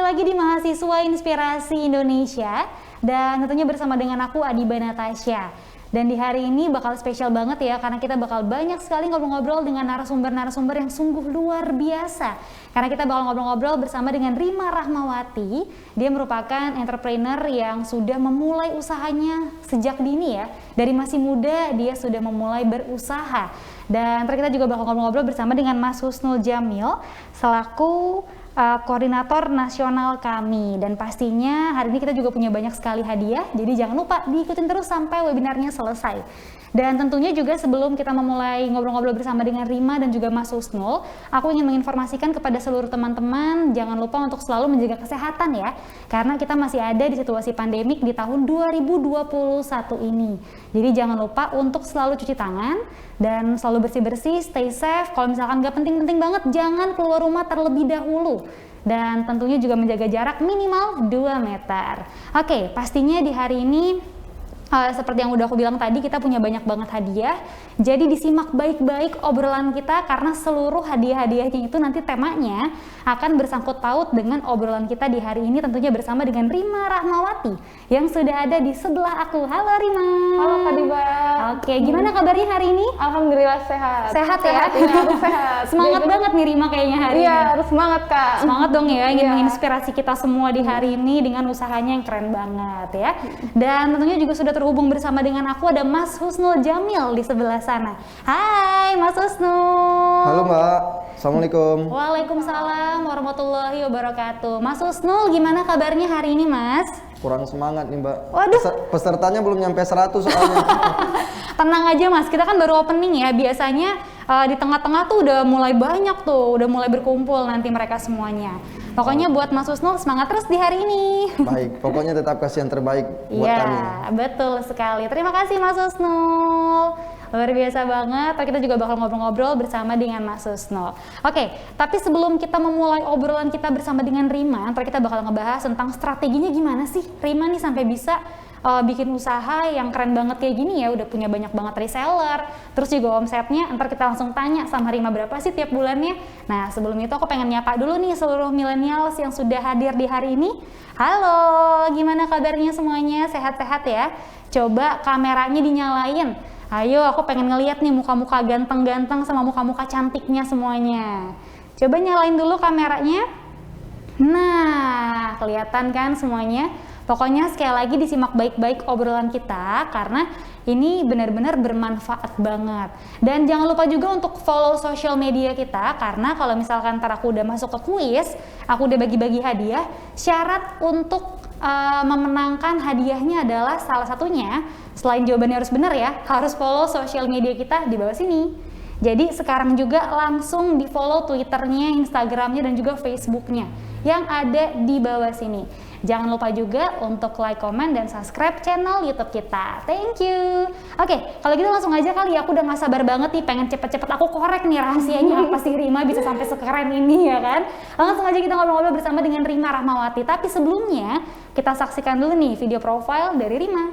lagi di Mahasiswa Inspirasi Indonesia dan tentunya bersama dengan aku Adiba Natasha. Dan di hari ini bakal spesial banget ya karena kita bakal banyak sekali ngobrol-ngobrol dengan narasumber-narasumber yang sungguh luar biasa. Karena kita bakal ngobrol-ngobrol bersama dengan Rima Rahmawati. Dia merupakan entrepreneur yang sudah memulai usahanya sejak dini ya. Dari masih muda dia sudah memulai berusaha. Dan nanti kita juga bakal ngobrol-ngobrol bersama dengan Mas Husnul Jamil selaku koordinator nasional kami. Dan pastinya hari ini kita juga punya banyak sekali hadiah, jadi jangan lupa diikutin terus sampai webinarnya selesai. Dan tentunya juga sebelum kita memulai ngobrol-ngobrol bersama dengan Rima dan juga Mas Husnul, aku ingin menginformasikan kepada seluruh teman-teman jangan lupa untuk selalu menjaga kesehatan ya, karena kita masih ada di situasi pandemik di tahun 2021 ini. Jadi jangan lupa untuk selalu cuci tangan dan selalu bersih-bersih, stay safe. Kalau misalkan nggak penting-penting banget, jangan keluar rumah terlebih dahulu. Dan tentunya juga menjaga jarak minimal 2 meter. Oke, pastinya di hari ini seperti yang udah aku bilang tadi, kita punya banyak banget hadiah. Jadi disimak baik-baik obrolan kita karena seluruh hadiah-hadiahnya itu nanti temanya akan bersangkut paut dengan obrolan kita di hari ini, tentunya bersama dengan Rima Rahmawati yang sudah ada di sebelah aku. Halo Rima. Halo Kak Diba. Oke, gimana kabarnya hari ini? Alhamdulillah sehat. Sehat ya? Iya, harus sehat. Semangat banget nih Rima kayaknya hari ini. Iya, harus semangat Kak. Semangat dong ya, ingin menginspirasi kita semua di hari ini dengan usahanya yang keren banget ya. Dan tentunya juga sudah terhubung bersama dengan aku ada Mas Husnul Jamil di sebelah sana. Hai Mas Husnul. Halo Mbak, Assalamualaikum. Waalaikumsalam warahmatullahi wabarakatuh. Mas Husnul, gimana kabarnya hari ini Mas? Kurang semangat nih Mbak. Waduh. Pesertanya belum nyampe 100 soalnya. Tenang aja Mas, kita kan baru opening ya. Biasanya di tengah-tengah tuh udah mulai banyak tuh, udah mulai berkumpul nanti mereka semuanya. Pokoknya buat Mas Husnul semangat terus di hari ini. Baik, pokoknya tetap kasih yang terbaik buat kami. Iya, betul sekali. Terima kasih Mas Husnul. Luar biasa banget. Kita juga bakal ngobrol-ngobrol bersama dengan Mas Husnul. Oke, tapi sebelum kita memulai obrolan kita bersama dengan Rima, ntar kita bakal ngebahas tentang strateginya gimana sih Rima nih sampai bisa bikin usaha yang keren banget kayak gini ya, udah punya banyak banget reseller, terus juga omsetnya. Ntar kita langsung tanya sama Rima berapa sih tiap bulannya. Nah sebelum itu aku pengen nyapa dulu nih seluruh millennials yang sudah hadir di hari ini. Halo, gimana kabarnya semuanya? Sehat-sehat ya? Coba kameranya dinyalain. Ayo, aku pengen ngeliat nih muka-muka ganteng-ganteng sama muka-muka cantiknya semuanya. Coba nyalain dulu kameranya. Nah, kelihatan kan semuanya? Pokoknya sekali lagi disimak baik-baik obrolan kita karena ini benar-benar bermanfaat banget. Dan jangan lupa juga untuk follow social media kita karena kalau misalkan ntar aku udah masuk ke kuis, aku udah bagi-bagi hadiah, syarat untuk memenangkan hadiahnya adalah salah satunya, selain jawabannya harus benar ya, harus follow social media kita di bawah sini. Jadi sekarang juga langsung di follow Twitternya, Instagramnya dan juga Facebooknya yang ada di bawah sini. Jangan lupa juga untuk like, comment, dan subscribe channel YouTube kita. Thank you. Oke, kalau gitu langsung aja kali ya. Aku udah gak sabar banget nih, pengen cepet-cepet aku korek nih rahasianya apa sih Rima bisa sampai sekeren ini ya kan. Langsung aja kita ngobrol-ngobrol bersama dengan Rima Rahmawati. Tapi sebelumnya kita saksikan dulu nih video profile dari Rima.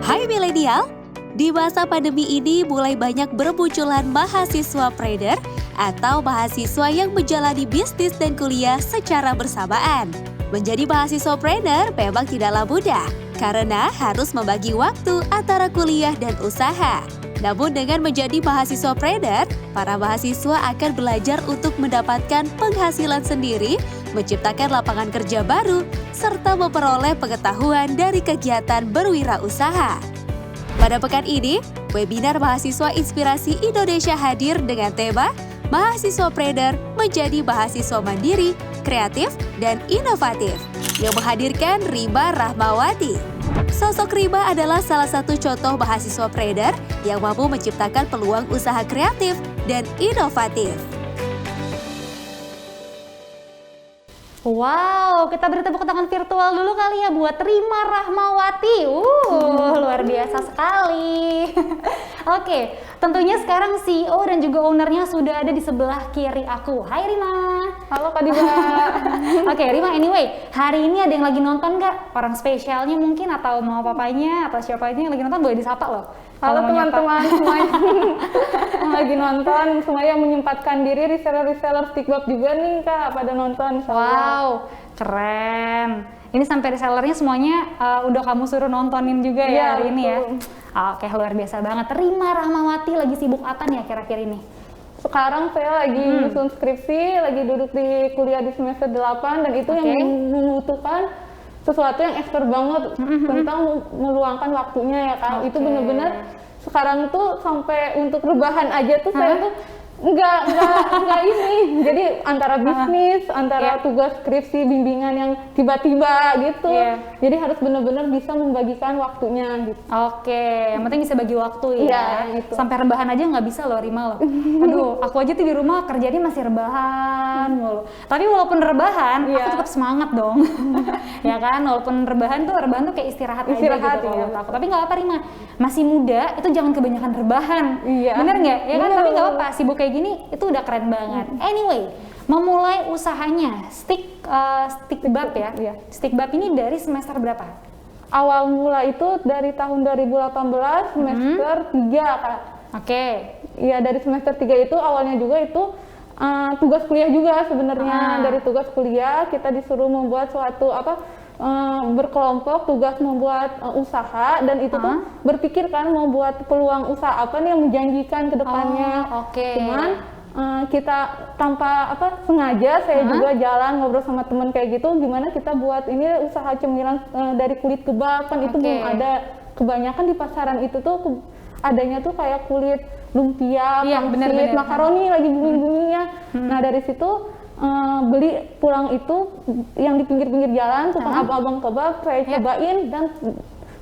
Hai milenial, di masa pandemi ini mulai banyak bermunculan mahasiswa trader atau mahasiswa yang menjalani bisnis dan kuliah secara bersamaan. Menjadi mahasiswa trader memang tidaklah mudah karena harus membagi waktu antara kuliah dan usaha. Namun dengan menjadi mahasiswa trader, para mahasiswa akan belajar untuk mendapatkan penghasilan sendiri, menciptakan lapangan kerja baru, serta memperoleh pengetahuan dari kegiatan berwirausaha. Pada pekan ini, webinar Mahasiswa Inspirasi Indonesia hadir dengan tema Mahasiswa Trader menjadi mahasiswa mandiri, kreatif, dan inovatif yang menghadirkan Rima Rahmawati. Sosok Rima adalah salah satu contoh mahasiswa trader yang mampu menciptakan peluang usaha kreatif dan inovatif. Wow, kita beri tepuk tangan virtual dulu kali ya buat Rima Rahmawati. Luar biasa sekali. Oke, tentunya sekarang CEO dan juga ownernya sudah ada di sebelah kiri aku. Hai Rima. Halo Kak Diba. Oke Rima, anyway, hari ini ada yang lagi nonton nggak? Orang spesialnya mungkin, atau mau papanya, atau siapa aja yang lagi nonton boleh disapa loh. Halo Kalau mau nyapa. teman-teman semuanya yang lagi nonton, semua yang menyempatkan diri, reseller Stickbab juga nih Kak, pada nonton. Wow, keren. Ini sampai resellernya semuanya udah kamu suruh nontonin juga ya Iya, hari ini ya. betul. Oke, luar biasa banget. Rima Rahmawati lagi sibuk apa nih akhir-akhir ini? Sekarang saya lagi nyusun skripsi, lagi duduk di kuliah di semester 8, dan itu yang membutuhkan sesuatu yang expert banget tentang meluangkan waktunya ya Kak. Itu bener-bener sekarang tuh sampai untuk rebahan aja tuh saya tuh enggak ini. Jadi antara bisnis, antara tugas skripsi, bimbingan yang tiba-tiba gitu. Jadi harus benar-benar bisa membagikan waktunya gitu. Oke, yang penting bisa bagi waktu ya. Iya, itu. Sampai rebahan aja nggak bisa loh Rima loh. Aduh, aku aja tuh di rumah kerjanya masih rebahan mulu. Tapi walaupun rebahan, aku tetap semangat dong. Ya kan, walaupun rebahan tuh kayak istirahat aja gitu kalau menurut aku. Tapi nggak apa Rima, masih muda, itu jangan kebanyakan rebahan. Iya. Bener nggak? Ya kan, Bener. tapi nggak apa, sibuk kayak gini itu udah keren banget. Anyway, memulai usahanya Stickbab ya. Iya. Stickbab ini dari semester berapa? Awal mula itu dari tahun 2018 semester 3 Kak. Oke. Iya, dari semester 3 itu awalnya juga itu tugas kuliah juga sebenarnya. Dari tugas kuliah kita disuruh membuat suatu berkelompok tugas membuat usaha, dan itu tuh berpikir kan mau buat peluang usaha apa nih yang menjanjikan ke depannya. Cuman kita tanpa sengaja saya juga jalan ngobrol sama teman kayak gitu, gimana kita buat ini usaha cemilan dari kulit kebab, kan itu belum ada. Kebanyakan di pasaran itu tuh adanya tuh kayak kulit lumpia, pangsit, makaroni lagi booming-boomingnya. Nah dari situ beli pulang itu yang di pinggir-pinggir jalan, tukang abang-abang kebab, saya cobain dan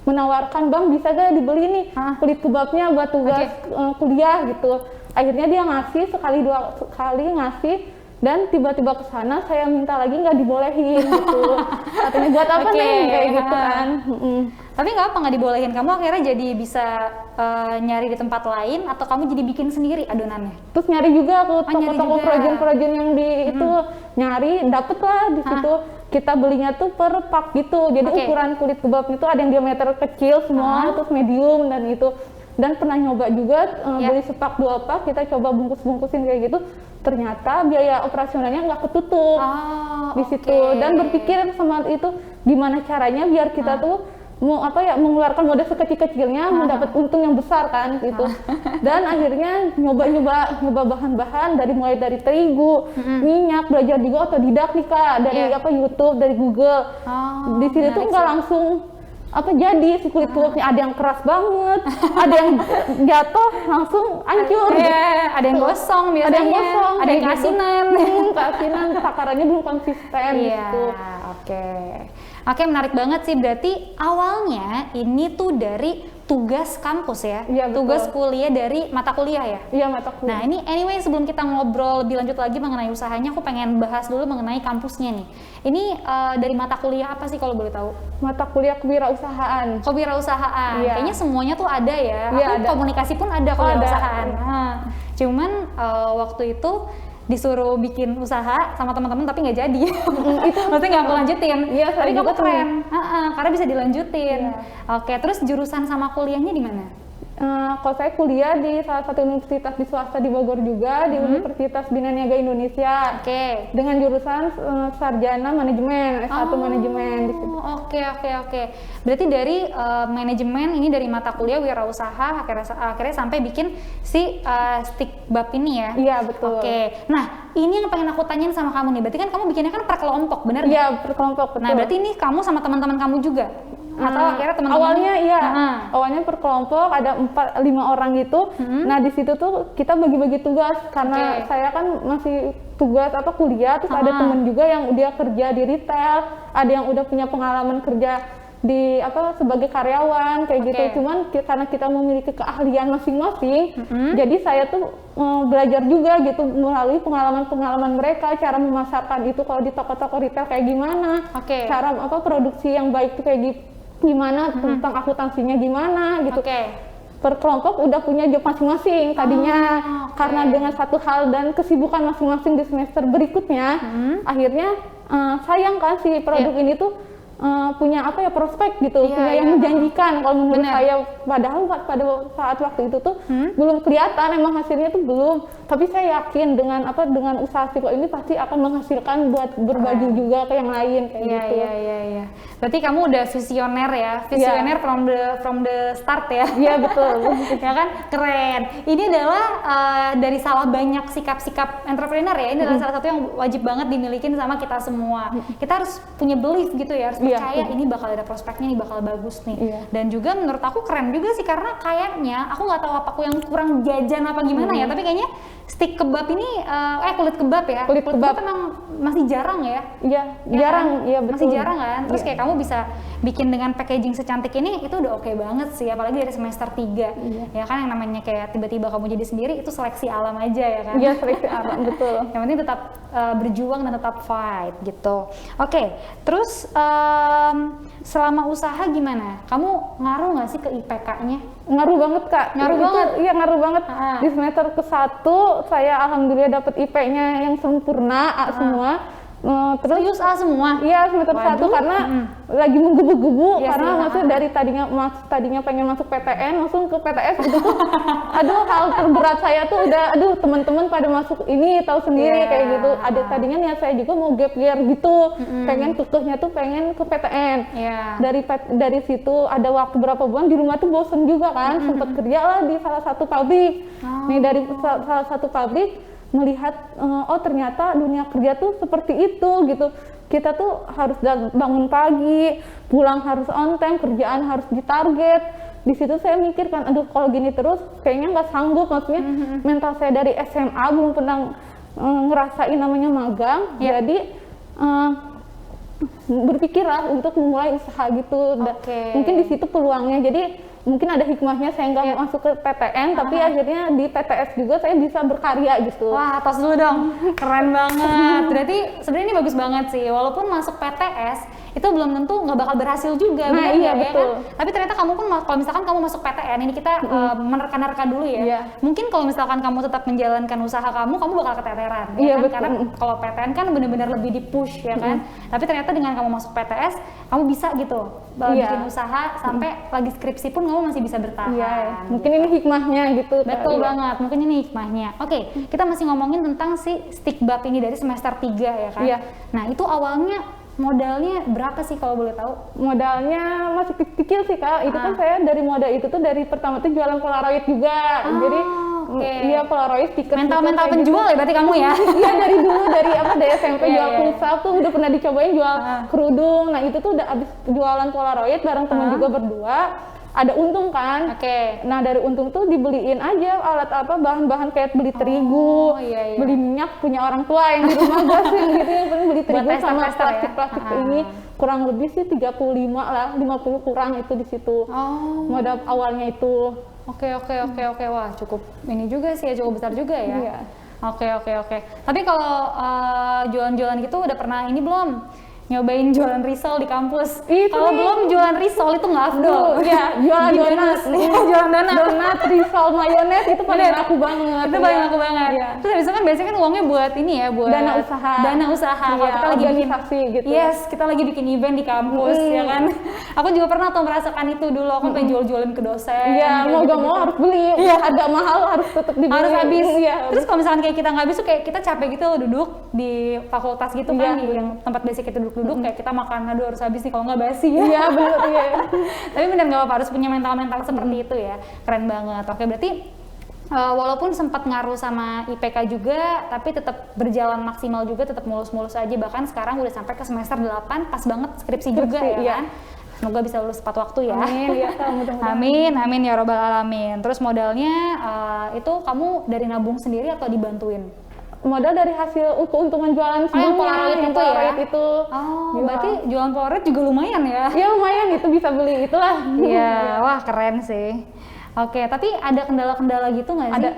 menawarkan, Bang bisa gak dibeli nih kulit kebabnya buat tugas kuliah gitu. Akhirnya dia ngasih sekali dua kali ngasih, dan tiba-tiba ke sana saya minta lagi nggak dibolehin gitu. Katanya buat apa nih kayak gitu kan. Tapi nggak apa, nggak dibolehin, kamu akhirnya jadi bisa nyari di tempat lain atau kamu jadi bikin sendiri adonannya? Terus nyari juga aku toko-toko pengrajin yang di itu, nyari dapet lah di situ. Kita belinya tuh per pak gitu, jadi ukuran kulit kebabnya tuh ada yang diameter kecil, small, terus medium, dan itu. Dan pernah nyoba juga beli sepak 2 pak, kita coba bungkus-bungkusin kayak gitu, ternyata biaya operasionalnya nggak ketutup di situ. Dan berpikir sama itu gimana caranya biar kita tuh mengeluarkan modal sekecil-kecilnya mendapat untung yang besar kan gitu. Dan akhirnya nyoba bahan-bahan mulai dari terigu, minyak, belajar juga otodidak nih Kak, dari YouTube, dari Google. Di sini tuh nggak langsung jadi si kulit kebabnya, ada yang keras banget, ada yang jatuh langsung hancur, ada yang gosong biasanya, ada yang keasinan, takarannya belum konsisten gitu. Oke, menarik banget sih. Berarti awalnya ini tuh dari tugas kampus ya? Iya, betul. Tugas kuliah dari mata kuliah ya? Iya, mata kuliah. Nah ini anyway, sebelum kita ngobrol lebih lanjut lagi mengenai usahanya, aku pengen bahas dulu mengenai kampusnya nih. Ini dari mata kuliah apa sih kalau boleh tahu? Mata kuliah kewirausahaan. Kewirausahaan, Iya. Kayaknya semuanya tuh ada ya? Iya, Aku ada. komunikasi pun ada kewirausahaan. Ada. Nah, cuman waktu itu disuruh bikin usaha sama teman-teman tapi nggak jadi. Maksudnya nggak aku lanjutin. Iya, Tapi kamu juga keren, karena bisa dilanjutin. Iya. Oke, terus jurusan sama kuliahnya di mana? Kalau saya kuliah di salah satu universitas di swasta di Bogor juga, di Universitas Bina Niaga Indonesia. Oke. Dengan jurusan sarjana manajemen, S1 manajemen di situ. Oke. Berarti dari manajemen ini, dari mata kuliah wirausaha akhirnya sampai bikin si Stickbab ini ya? Iya, betul. Oke. Nah, ini yang pengen aku tanyain sama kamu nih. Berarti kan kamu bikinnya kan per kelompok, bener nggak? Iya, per kelompok, betul. Nah, berarti ini kamu sama teman-teman kamu juga? Atau akhirnya teman-teman? Awalnya iya, awalnya per kelompok ada 4-5 orang gitu. Nah di situ tuh kita bagi-bagi tugas karena saya kan masih tugas kuliah, terus ada temen juga yang udah kerja di retail, ada yang udah punya pengalaman kerja di sebagai karyawan kayak gitu. Cuman karena kita memiliki keahlian masing-masing, jadi saya tuh belajar juga gitu melalui pengalaman-pengalaman mereka, cara memasarkan itu kalau di toko-toko retail kayak gimana, cara produksi yang baik tuh kayak gimana, tentang akuntansinya gimana gitu. per kelompok udah punya job masing-masing tadinya. oke. Karena dengan satu hal dan kesibukan masing-masing di semester berikutnya, akhirnya sayang kan si produk ini tuh punya apa ya, prospek gitu, Iya, punya yang iya. menjanjikan kalau menurut Bener. saya. Padahal pada saat waktu itu tuh belum kelihatan emang hasilnya tuh belum, tapi saya yakin dengan usaha Sipo ini pasti akan menghasilkan buat berbagi juga ke yang lain kayak Iya, gitu. iya. Berarti kamu udah visioner ya, visioner from the start ya. Iya betul. Ya kan, keren. Ini adalah dari salah banyak sikap-sikap entrepreneur ya. Ini adalah salah satu yang wajib banget dimilikin sama kita semua. Kita harus punya belief gitu ya, harus Iya. percaya ini bakal ada prospeknya, ini bakal bagus nih. Iya. Dan juga menurut aku keren juga sih, karena kayaknya aku nggak tahu apa aku yang kurang jajan apa gimana ya, tapi kayaknya stik kebab ini kulit kebab ya. Kulit kebab emang masih jarang ya. Iya, Ya jarang, kan? iya betul. Masih jarang kan? Terus Iya. kayak kamu bisa bikin dengan packaging secantik ini, itu udah oke banget sih, apalagi dari semester 3. Ya kan, yang namanya kayak tiba-tiba kamu jadi sendiri, itu seleksi alam aja ya kan? Iya, seleksi alam, betul. Yang penting tetap berjuang dan tetap fight gitu. Oke, terus selama usaha gimana? Kamu ngaruh nggak sih ke IPK-nya? Ngaruh banget Kak. Ngaruh Itu, banget? Iya ngaruh banget. Ah. Di semester ke-1 saya alhamdulillah dapat IP-nya yang sempurna A semua. Terus Serius A semua? iya semester Waduh. 1 karena lagi menggebu-gebu Iya karena sih, maksudnya dari tadinya pengen masuk PTN langsung ke PTS gitu tuh. Aduh, hal terberat saya tuh udah teman-teman pada masuk ini tahu sendiri Iya. kayak gitu. Ada tadinya niat saya juga mau gap year gitu. Pengen kekehnya tuh pengen ke PTN. Iya. Dari situ ada waktu berapa bulan di rumah tuh bosen juga kan, sempat kerja lah di salah satu pabrik. Nih dari salah satu pabrik melihat oh ternyata dunia kerja tuh seperti itu gitu. Kita tuh harus bangun pagi, pulang harus on time, kerjaan harus ditarget. Di situ saya mikir kan, aduh kalau gini terus kayaknya nggak sanggup. Maksudnya mental saya dari SMA belum pernah ngerasain namanya magang, jadi berpikirlah untuk memulai usaha gitu. Oke. Mungkin di situ peluangnya. Jadi mungkin ada hikmahnya saya nggak masuk ke PTN, tapi akhirnya di PTS juga saya bisa berkarya gitu. Wah, tos dulu dong. Keren banget. Berarti sebenarnya ini bagus banget sih. Walaupun masuk PTS itu belum tentu nggak bakal berhasil juga. Nah, bener iya, nggak, ya betul. kan? Tapi ternyata kamu pun kalau misalkan kamu masuk PTN, ini kita menerka-nerka dulu ya. Iya. Mungkin kalau misalkan kamu tetap menjalankan usaha kamu bakal keteteran. Iya, Ya kan? betul. Karena kalau PTN kan benar-benar lebih di-push ya kan. Tapi ternyata dengan kamu masuk PTS, kamu bisa gitu Iya. bikin usaha sampai lagi skripsi pun kamu masih bisa bertahan. Iya, gitu. mungkin ini hikmahnya gitu. Kak. Betul Iya. banget, mungkin ini hikmahnya. Oke, kita masih ngomongin tentang si stick bab ini dari semester 3 ya kan? Iya. Nah, itu awalnya modalnya berapa sih kalau boleh tahu? Modalnya masih kecil sih Kak. Itu kan saya dari modal itu tuh dari pertama tuh jualan Polaroid juga. Jadi oke. iya Polaroid stiker. Mental-mental kayak gitu. penjual ya berarti kamu ya? Iya dari dulu dari SMP Iya, jual iya. pulsa tuh udah pernah dicobain jual kerudung. Nah itu tuh udah abis jualan Polaroid bareng temen juga berdua. Ada untung kan? Oke. Nah dari untung tuh dibeliin aja alat bahan-bahan kayak beli terigu, iya, iya. beli minyak punya orang tua yang di rumah gas yang gitu yang penting beli terigu Buat sama tester-tester ya? plastik ini kurang lebih sih 35 lah, 50 kurang itu di situ. Oh, Modal awalnya itu. oke. Wah, cukup ini juga sih ya, cukup besar juga ya. Iya. Oke. Tapi kalau jualan-jualan gitu udah pernah ini belum? Nyobain jualan risol di kampus? Itu Kalau nih. belum jualan risol itu nggak afdol. Iya, jualan Di donat. Iya, jualan donat. Donat, risol, mayones itu paling Bener. laku banget. Itu paling Iya. laku banget. Iya. Terus habis itu kan biasanya kan uangnya buat ini ya, buat Dana usaha. Dana usaha. Kalau Iya, kita lagi bikin organisasi gitu. Yes, kita lagi bikin event di kampus ya kan. Aku juga pernah tuh merasakan itu dulu. Aku pengen jual-jualin ke dosen. Iya, kayak mau gak gitu-gitu. mau harus beli. Iya. Harga mahal harus tetap dibeli. Harus habis. Iya. Terus kalau misalkan kayak kita nggak habis tuh kayak kita capek gitu duduk di fakultas gitu kan, Iya. di yang tempat basic kita duduk-duduk kayak kita makan, aduh harus habis nih kalau nggak basi ya. Iya, bener iya. Tapi benar nggak apa-apa, harus punya mental-mental seperti itu ya. Keren banget. Oke, berarti walaupun sempat ngaruh sama IPK juga, tapi tetap berjalan maksimal juga, tetap mulus-mulus aja. Bahkan sekarang udah sampai ke semester 8, pas banget skripsi juga ya iya. kan. Semoga bisa lulus tepat waktu ya. Amin, ya Kak, mudah-mudahan. Amin ya robbal alamin. Terus modalnya itu kamu dari nabung sendiri atau dibantuin? Modal dari hasil keuntungan jualan yang sebelumnya, Polaroid yang itu ya? Polaroid itu. Oh, Jual. berarti jualan Polaroid juga lumayan ya? Ya lumayan itu bisa beli itulah. Iya, wah keren sih. Oke, tapi ada kendala-kendala gitu nggak sih? Ada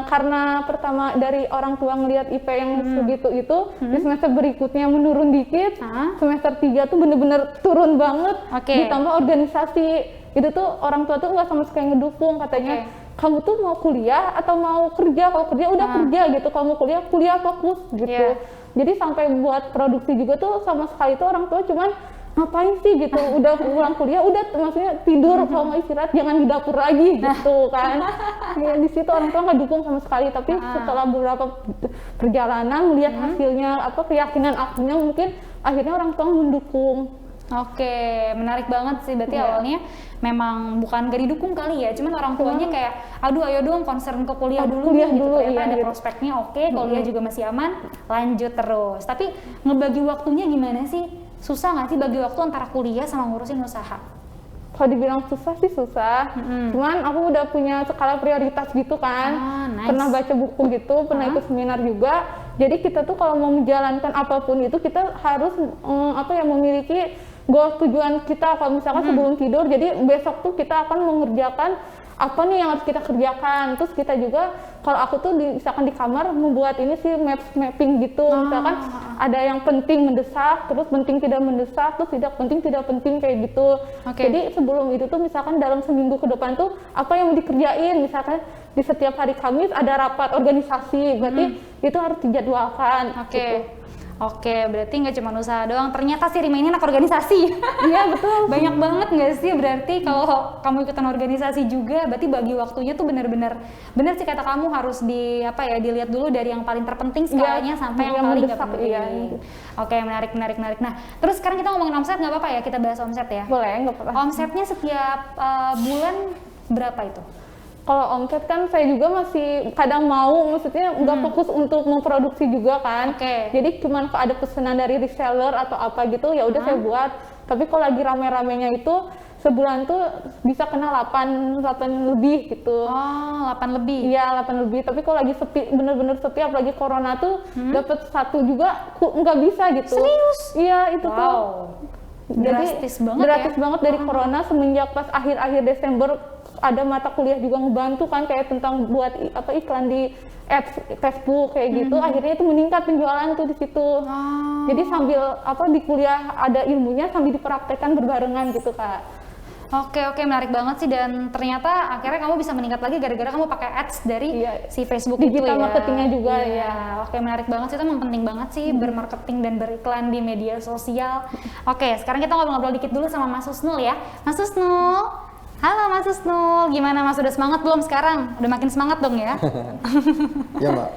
karena pertama dari orang tua ngelihat IP yang segitu itu, di semester berikutnya menurun dikit, Hah? semester 3 tuh bener-bener turun banget, Oke. ditambah organisasi itu tuh orang tua tuh nggak sama sekali ngedukung, katanya kamu tuh mau kuliah atau mau kerja, kalau kerja udah kerja gitu, kalau mau kuliah fokus gitu. Jadi sampai buat produksi juga tuh sama sekali tuh orang tua cuman ngapain sih gitu, udah pulang kuliah udah maksudnya tidur, kalau mau istirahat jangan di dapur lagi gitu kan. Ya, di situ orang tua nggak dukung sama sekali, tapi setelah beberapa perjalanan melihat hasilnya, keyakinan akunya, mungkin akhirnya orang tua mendukung. Oke, menarik banget sih. Berarti awalnya memang bukan gak didukung kali ya, cuman orang tuanya kayak, aduh ayo dong concern ke kuliah dulu gitu. Ternyata ada prospeknya oke, kuliah juga masih aman, lanjut terus. Tapi ngebagi waktunya gimana sih? Susah nggak sih bagi waktu antara kuliah sama ngurusin usaha? Kalau dibilang susah sih susah, cuman aku udah punya skala prioritas gitu kan. Nice. Pernah baca buku gitu, pernah ikut seminar juga. Jadi kita tuh kalau mau menjalankan apapun itu kita harus memiliki goal tujuan kita. Kalau misalkan sebelum tidur, jadi besok tuh kita akan mengerjakan apa nih yang harus kita kerjakan. Terus kita juga, kalau aku tuh misalkan di kamar membuat ini sih mapping gitu, misalkan ada yang penting mendesak, terus penting tidak mendesak, terus tidak penting kayak gitu. Jadi sebelum itu tuh misalkan dalam seminggu ke depan tuh apa yang mau dikerjain, misalkan di setiap hari Kamis ada rapat organisasi, berarti itu harus dijadwalkan. Gitu. Oke, berarti nggak cuma usaha doang. Ternyata si Rima ini anak organisasi. Iya betul. Banyak banget nggak sih? Berarti kalau kamu ikutan organisasi juga, berarti bagi waktunya tuh benar sih kata kamu harus dilihat dulu dari yang paling terpenting skalanya sampai yang paling nggak penting. Oke, menarik. Nah, terus sekarang kita ngomongin omset, nggak apa-apa ya? Kita bahas omset ya? Boleh, nggak apa-apa. Omsetnya setiap bulan berapa itu? Kalau omset kan saya juga masih kadang maksudnya nggak fokus untuk memproduksi juga kan. Jadi cuman kalau ada pesanan dari reseller atau apa gitu ya udah saya buat. Tapi kalau lagi rame-ramenya itu sebulan tuh bisa kena 8 lebih gitu. Oh, 8 lebih? Iya, 8 lebih. Tapi kalau lagi sepi, bener-bener sepi, apalagi corona tuh dapat 1 juga nggak bisa gitu. Serius? Iya, itu tuh. Drastis banget drastis banget dari corona. Semenjak pas akhir-akhir Desember ada mata kuliah juga ngebantu kan, kayak tentang buat iklan di ads Facebook kayak gitu. Akhirnya itu meningkat penjualan tuh di situ. Jadi sambil di kuliah ada ilmunya sambil dipraktekkan berbarengan gitu Kak. Oke, menarik banget sih, dan ternyata akhirnya kamu bisa meningkat lagi gara-gara kamu pakai ads dari si Facebook digital itu ya. marketingnya juga Oke, menarik banget sih, itu memang penting banget sih bermarketing dan beriklan di media sosial. Oke, sekarang kita ngobrol-ngobrol dikit dulu sama Mas Husnul ya. Mas Husnul, halo Mas Husnul, gimana Mas, udah semangat belum sekarang? Udah makin semangat dong ya? Ya Mbak.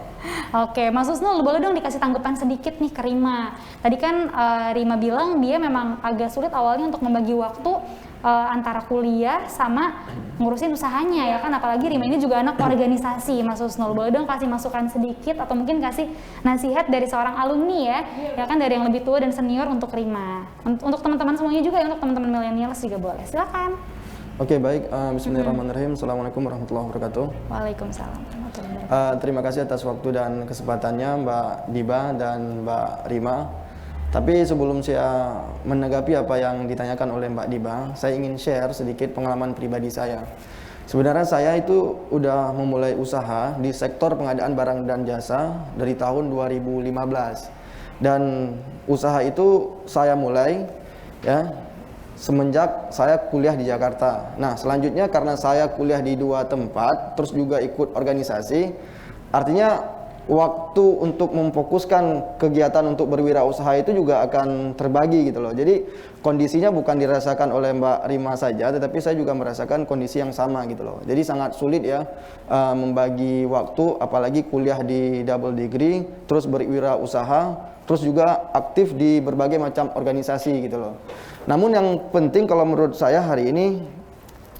Oke, Mas Husnul, boleh dong dikasih tanggapan sedikit nih ke Rima. Tadi kan Rima bilang dia memang agak sulit awalnya untuk membagi waktu antara kuliah sama ngurusin usahanya ya kan, apalagi Rima ini juga anak organisasi. Mas Husnul, boleh dong kasih masukan sedikit atau mungkin kasih nasihat dari seorang alumni ya kan, dari yang lebih tua dan senior untuk Rima. Untuk teman-teman semuanya juga ya, untuk teman-teman milenials juga boleh. Silakan. Oke, baik. Bismillahirrahmanirrahim. Assalamualaikum warahmatullahi wabarakatuh. Waalaikumsalam warahmatullahi wabarakatuh. Terima kasih atas waktu dan kesempatannya Mbak Diba dan Mbak Rima. Tapi sebelum saya menanggapi apa yang ditanyakan oleh Mbak Diba, saya ingin share sedikit pengalaman pribadi saya. Sebenarnya saya itu udah memulai usaha di sektor pengadaan barang dan jasa dari tahun 2015. Dan usaha itu saya mulai semenjak saya kuliah di Jakarta. Nah, selanjutnya karena saya kuliah di 2 tempat, terus juga ikut organisasi, artinya waktu untuk memfokuskan kegiatan untuk berwirausaha itu juga akan terbagi gitu loh. Jadi kondisinya bukan dirasakan oleh Mbak Rima saja, tetapi saya juga merasakan kondisi yang sama gitu loh. Jadi sangat sulit ya membagi waktu, apalagi kuliah di double degree, terus berwirausaha, terus juga aktif di berbagai macam organisasi gitu loh. Namun yang penting kalau menurut saya hari ini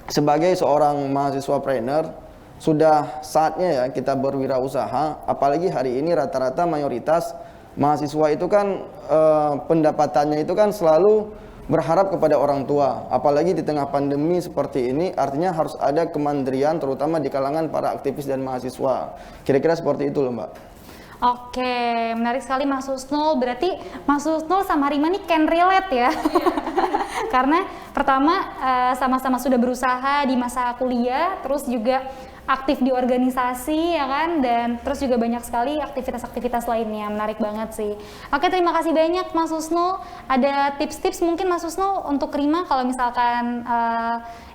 sebagai seorang mahasiswa trainer, sudah saatnya ya kita berwirausaha. Apalagi hari ini rata-rata mayoritas mahasiswa itu kan pendapatannya itu kan selalu berharap kepada orang tua. Apalagi di tengah pandemi seperti ini, artinya harus ada kemandirian terutama di kalangan para aktivis dan mahasiswa. Kira-kira seperti itu loh Mbak. Oke, menarik sekali Mas Husnul. Berarti Mas Husnul sama Rima nih can relate ya. Karena pertama sama-sama sudah berusaha di masa kuliah, terus juga aktif di organisasi ya kan, dan terus juga banyak sekali aktivitas-aktivitas lainnya. Menarik banget sih. Oke, terima kasih banyak Mas Husnul. Ada tips-tips mungkin Mas Husnul untuk Rima kalau misalkan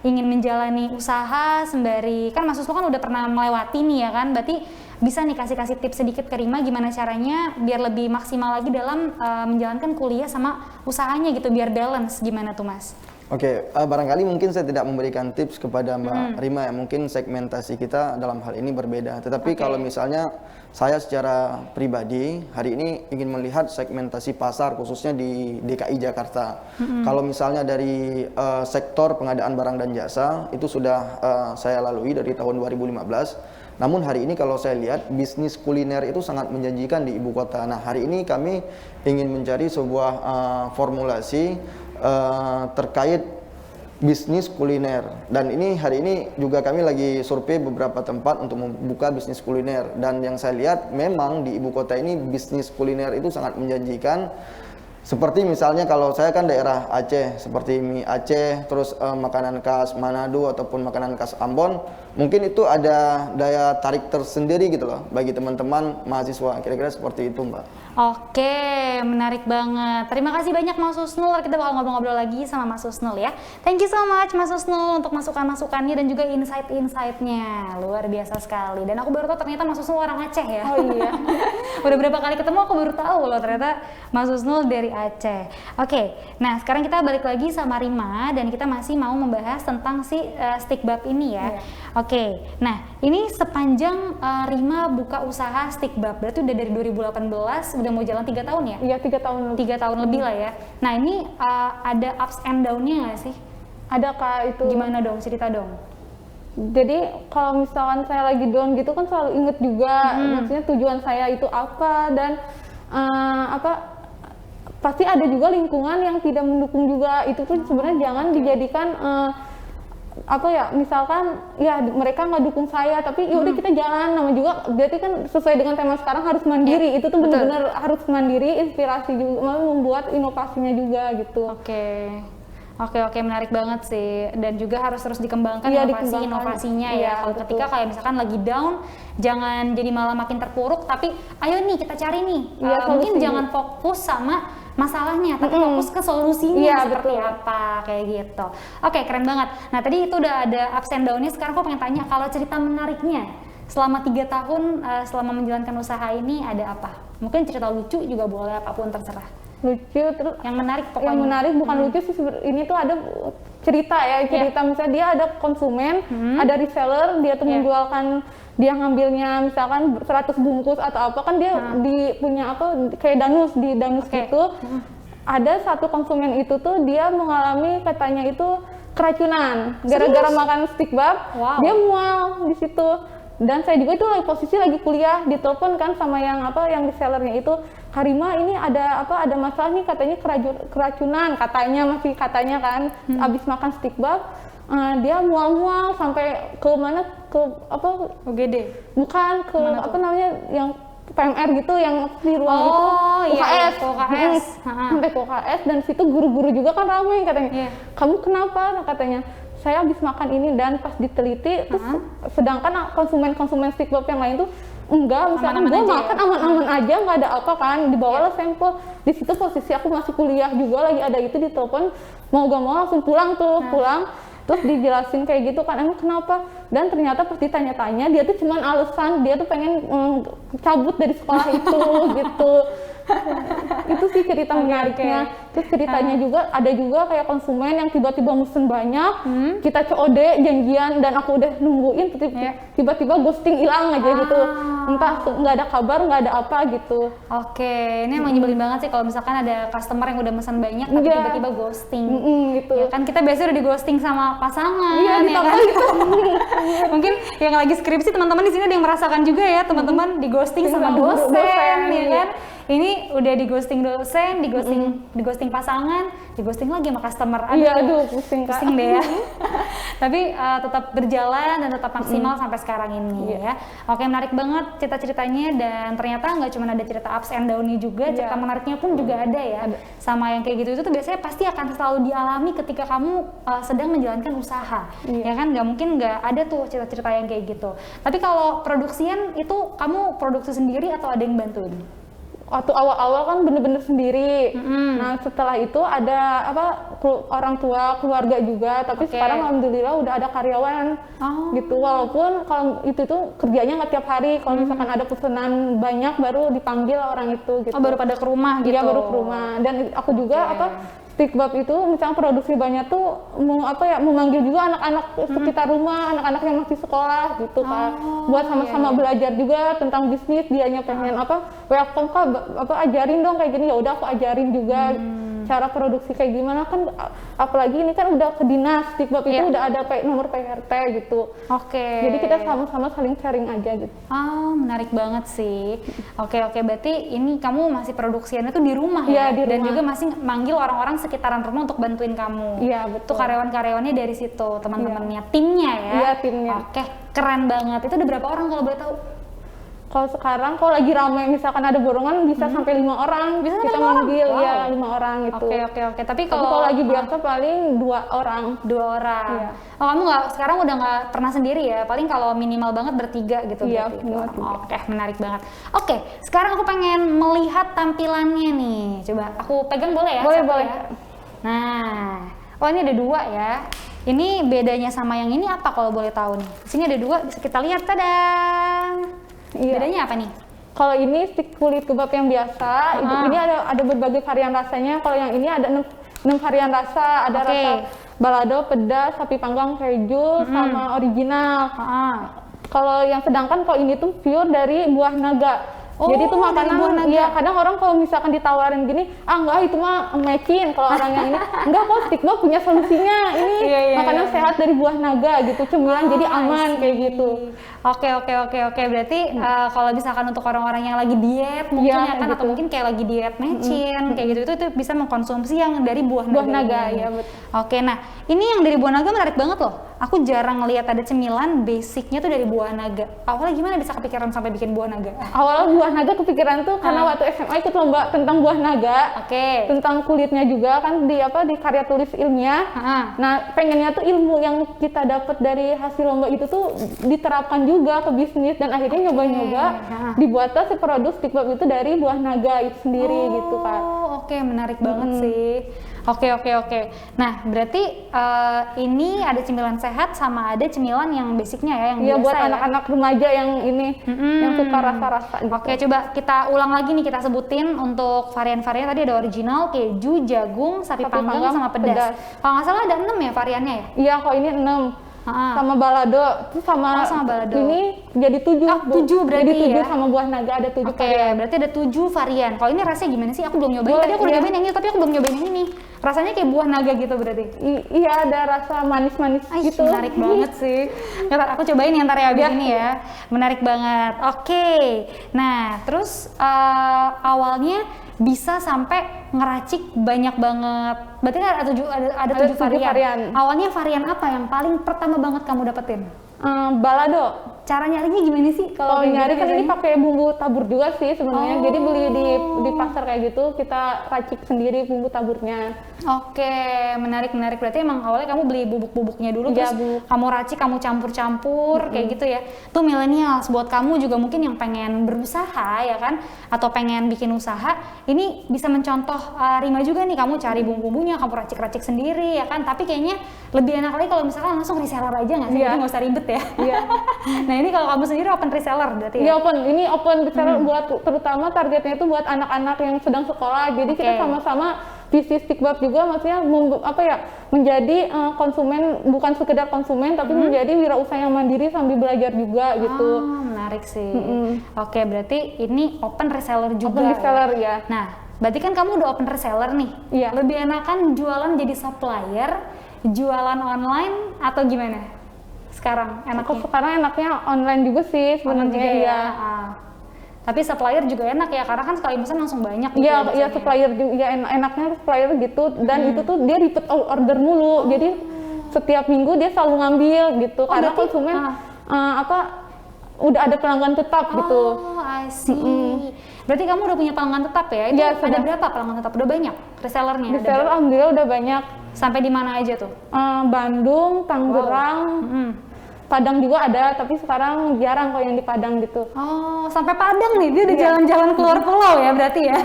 ingin menjalani usaha sembari, kan Mas Husnul kan udah pernah melewati nih ya kan, berarti bisa nih kasih tips sedikit ke Rima gimana caranya biar lebih maksimal lagi dalam menjalankan kuliah sama usahanya gitu, biar balance, gimana tuh Mas? Oke, barangkali mungkin saya tidak memberikan tips kepada Mbak Rima ya, mungkin segmentasi kita dalam hal ini berbeda. Tetapi kalau misalnya saya secara pribadi hari ini ingin melihat segmentasi pasar khususnya di DKI Jakarta. Kalau misalnya dari sektor pengadaan barang dan jasa itu sudah saya lalui dari tahun 2015. Namun hari ini kalau saya lihat bisnis kuliner itu sangat menjanjikan di ibu kota. Nah, hari ini kami ingin mencari sebuah formulasi terkait bisnis kuliner, dan ini hari ini juga kami lagi survei beberapa tempat untuk membuka bisnis kuliner, dan yang saya lihat memang di ibu kota ini bisnis kuliner itu sangat menjanjikan. Seperti misalnya kalau saya kan daerah Aceh, seperti mie Aceh, terus makanan khas Manado ataupun makanan khas Ambon, mungkin itu ada daya tarik tersendiri gitu loh bagi teman-teman mahasiswa. Kira-kira seperti itu, Mbak. Oke, menarik banget. Terima kasih banyak Mas Husnul. Kita bakal ngobrol-ngobrol lagi sama Mas Husnul ya. Thank you so much Mas Husnul untuk masukan-masukannya dan juga insight-insightnya. Luar biasa sekali. Dan aku baru tahu ternyata Mas Husnul orang Aceh ya. Oh iya. Udah berapa kali ketemu aku baru tahu loh ternyata Mas Husnul dari Aceh. Oke, nah sekarang kita balik lagi sama Rima dan kita masih mau membahas tentang si Stickbab ini ya. Oke, nah ini sepanjang Rima buka usaha Stickbab, berarti udah dari 2018, udah mau jalan 3 tahun ya? Iya, 3 tahun. 3 tahun lebih lah ya. Nah ini ada ups and down-nya nggak sih? Ada Kak itu. Gimana dong, cerita dong. Jadi kalau misalkan saya lagi down gitu kan selalu inget juga, maksudnya tujuan saya itu apa, dan pasti ada juga lingkungan yang tidak mendukung juga. Itu tuh sebenarnya jangan dijadikan misalkan ya mereka nggak dukung saya, tapi yaudah kita jalan, nama juga berarti kan sesuai dengan tema sekarang harus mandiri. Itu tuh benar-benar harus mandiri, inspirasi juga, membuat inovasinya juga gitu. Oke, menarik banget sih, dan juga harus terus dikembangkan inovasinya ya. Kalau ketika kayak misalkan lagi down, jangan jadi malah makin terpuruk, tapi ayo nih kita cari nih. Mungkin jangan fokus sama masalahnya, tapi fokus ke solusinya seperti apa, kayak gitu. Oke, keren banget. Nah tadi itu udah ada ups and down-nya, sekarang aku pengen tanya kalau cerita menariknya selama 3 tahun selama menjalankan usaha ini ada apa? Mungkin cerita lucu juga boleh, apapun terserah. Lucu, terus yang menarik pokoknya. Yang menarik bukan lucu sih, ini tuh ada cerita ya, misalnya dia ada konsumen, ada reseller, dia tuh menjualkan, dia ngambilnya misalkan 100 bungkus atau apa, kan dia punya kayak danus gitu. Ada satu konsumen itu tuh dia mengalami katanya itu keracunan gara-gara makan Stickbab. Dia mual di situ. Dan saya juga itu posisi lagi kuliah, ditelepon kan sama yang resellernya itu, Karima ini ada masalah nih, katanya keracunan, masih katanya kan, abis makan Stickbab, dia mual-mual sampai ke mana, UGD? Bukan, ke yang PMR gitu, yang di ruang itu, UKS. Sampai ke UKS, dan situ guru-guru juga kan ramai katanya. Kamu kenapa? Katanya, saya habis makan ini, dan pas diteliti, terus sedangkan konsumen Stickbab yang lain tuh enggak, misalkan gue makan aman-aman aja, nggak ada apa kan, dibawalah sampel. Di situ posisi aku masih kuliah juga, lagi ada itu, ditelepon, mau gak mau langsung pulang, terus dijelasin kayak gitu kan, emang kenapa? Dan ternyata pas ditanya-tanya, dia tuh cuman alasan, dia tuh pengen cabut dari sekolah itu gitu. Itu sih cerita menariknya. Terus ceritanya juga ada juga kayak konsumen yang tiba-tiba mesen banyak, kita COD janjian dan aku udah nungguin, tiba-tiba ghosting, hilang aja gitu, entah nggak ada kabar, nggak ada apa gitu. Oke, ini emang nyebelin banget sih kalau misalkan ada customer yang udah mesen banyak tapi tiba-tiba ghosting. Gitu. Ya kan kita biasanya udah di ghosting sama pasangan. Iya, ya kan? gitu. Mungkin yang lagi skripsi teman-teman di sini ada yang merasakan juga ya, teman-teman di ghosting sama dosen, ya kan? Ini udah di ghosting dosen, di ghosting pasangan, di ghosting lagi sama customer. Iya, aduh pusing Kak. Pusing deh ya. Tapi tetap berjalan dan tetap maksimal sampai sekarang ini ya. Oke, menarik banget cerita-ceritanya dan ternyata nggak cuma ada cerita ups and down-nya juga, cerita menariknya pun juga ada ya. Sama yang kayak gitu itu tuh biasanya pasti akan selalu dialami ketika kamu sedang menjalankan usaha. Ya kan, nggak mungkin nggak ada tuh cerita-cerita yang kayak gitu. Tapi kalau produksian itu kamu produksi sendiri atau ada yang bantuin? Waktu awal-awal kan bener-bener sendiri. Nah setelah itu ada orang tua, keluarga juga. Tapi sekarang alhamdulillah udah ada karyawan gitu. Walaupun kalau itu tuh kerjanya nggak tiap hari. Kalau misalkan ada pesanan banyak baru dipanggil orang itu gitu. Oh, baru pada ke rumah gitu? Iya, baru ke rumah. Dan aku juga Stickbab itu misalnya produksi banyak tuh memanggil juga anak-anak sekitar rumah, anak-anak yang masih sekolah gitu Kak. Buat sama-sama belajar juga tentang bisnis, dianya pengen welcome Kak, ajarin dong kayak gini, ya udah aku ajarin juga cara produksi kayak gimana kan, apalagi ini kan udah ke dinas, Stickbab itu udah ada nomor PRT gitu. Jadi kita sama-sama saling sharing aja gitu. Menarik banget sih. Oke, berarti ini kamu masih produksiannya tuh di rumah ya? Di rumah. Dan juga masih manggil orang-orang sekitaran rumah untuk bantuin kamu. Iya, betul. Tuh karyawan-karyawannya dari situ, teman-temannya, timnya ya? Iya, timnya. Oke, keren banget. Itu ada berapa orang kalau boleh tahu? Kalau sekarang kalau lagi ramai misalkan ada borongan bisa sampai 5 orang, bisa kita manggil ya 5 orang gitu. Oke. Tapi kalau lagi biasa paling 2 orang. 2 orang. Iya. Oh, kamu sekarang udah nggak pernah sendiri ya? Paling kalau minimal banget bertiga gitu. Iya, berarti. Oke, menarik banget. Oke, sekarang aku pengen melihat tampilannya nih. Coba aku pegang boleh ya? Boleh. Ya? Nah, ini ada 2 ya. Ini bedanya sama yang ini apa kalau boleh tahu nih? Di sini ada 2, bisa kita lihat. Tada! Bedanya apa nih? Kalau ini stick kulit kebab yang biasa, ini ada berbagai varian rasanya. Kalau yang ini ada 6 varian rasa, ada rasa balado, pedas, sapi panggang, keju, sama original. Kalau yang sedangkan kalau ini tuh pure dari buah naga. Jadi itu makanan, ya kadang orang kalau misalkan ditawarin gini, enggak itu mah mecin, kalau orang yang ini, enggak kok Stickbab punya solusinya, ini makanan sehat dari buah naga gitu, cemilan jadi aman kayak gitu. Oke, berarti kalau misalkan untuk orang-orang yang lagi diet mungkin ya kan, gitu. atau mungkin kayak lagi diet mecin, kayak gitu, itu bisa mengkonsumsi yang dari buah naga. Ya betul. Oke, nah ini yang dari buah naga menarik banget loh. Aku jarang ngelihat ada cemilan basicnya tuh dari buah naga. Awalnya gimana bisa kepikiran sampai bikin buah naga? Awalnya buah naga kepikiran tuh karena waktu SMA ikut lomba tentang buah naga, tentang kulitnya juga kan di karya tulis ilmiah. Nah pengennya tuh ilmu yang kita dapat dari hasil lomba itu tuh diterapkan juga ke bisnis, dan akhirnya nyoba-nyoba dibuatlah si produk Stickbab itu dari buah naga itu sendiri gitu Kak. Oke, menarik banget sih. Oke. Nah, berarti ini ada cemilan sehat sama ada cemilan yang basicnya ya, yang biasa buat anak-anak remaja yang ini, yang suka rasa-rasa gitu. Oke, coba kita ulang lagi nih, kita sebutin untuk varian-varian. Tadi ada original, keju, jagung, sapi panggang, sama pedas. Kalau nggak salah ada 6 ya variannya ya? Iya, kalau ini 6. Sama balado, itu sama balado. Ini jadi 7. 7 berarti jadi 7 ya? Sama buah naga ada 7 varian. Berarti ada 7 varian. Kalau ini rasanya gimana sih? Aku belum nyobain. Tadi aku udah nyobain yang ini, tapi aku belum nyobain yang ini. Rasanya kayak buah naga gitu berarti? Iya, ada rasa manis-manis gitu. Menarik banget sih. Ntar aku cobain ya ntar ya abis ini ya. Menarik banget. Oke. Nah, terus awalnya bisa sampai ngeracik banyak banget. Berarti ada 7 varian. Awalnya varian apa yang paling pertama banget kamu dapetin? Balado. Cara nyarinya gimana sih? Kalau nyari kan ini pakai bumbu tabur juga sih sebenarnya. Jadi beli di pasar kayak gitu, kita racik sendiri bumbu taburnya. Oke, menarik. Berarti emang awalnya kamu beli bubuk-bubuknya dulu, terus kamu racik, kamu campur-campur kayak gitu ya. Tuh millennials, buat kamu juga mungkin yang pengen berusaha ya kan, atau pengen bikin usaha, ini bisa mencontoh Rima juga nih. Kamu cari bumbu-bumbunya, kamu racik-racik sendiri ya kan. Tapi kayaknya lebih enak lagi kalau misalkan langsung reseller aja nggak sih? Jadi nggak usah ribet ya. Nah ini kalau kamu sendiri open reseller berarti ya? Iya, ini open reseller buat, terutama targetnya itu buat anak-anak yang sedang sekolah. Jadi kita sama-sama bisnis Stickbab juga, maksudnya menjadi konsumen, bukan sekedar konsumen tapi menjadi wirausaha yang mandiri sambil belajar juga gitu. Menarik sih. Oke, berarti ini open reseller juga. Open reseller ya. Nah, berarti kan kamu udah open reseller nih. Iya. Lebih enakan jualan jadi supplier, jualan online atau gimana? Sekarang enaknya? Sekarang enaknya online juga sih sebenarnya ya. Tapi supplier juga enak ya, karena kan sekali pesan langsung banyak gitu Iya, ya iya biasanya. supplier juga, ya enaknya supplier gitu, dan itu tuh dia repeat order mulu, jadi setiap minggu dia selalu ngambil gitu, karena berarti- konsumen udah ada pelanggan tetap gitu. Oh, I see. Berarti kamu udah punya pelanggan tetap ya? Itu Iya, ada sudah. berapa pelanggan tetap? Udah banyak resellernya? Ada Reseller berapa? alhamdulillah udah banyak. Sampai di mana aja tuh? Bandung, Tangerang, Hmm. Padang juga ada, tapi sekarang jarang kalau yang di Padang gitu. Oh, sampai Padang nih, dia udah Iya. jalan-jalan keluar pulau ya berarti ya?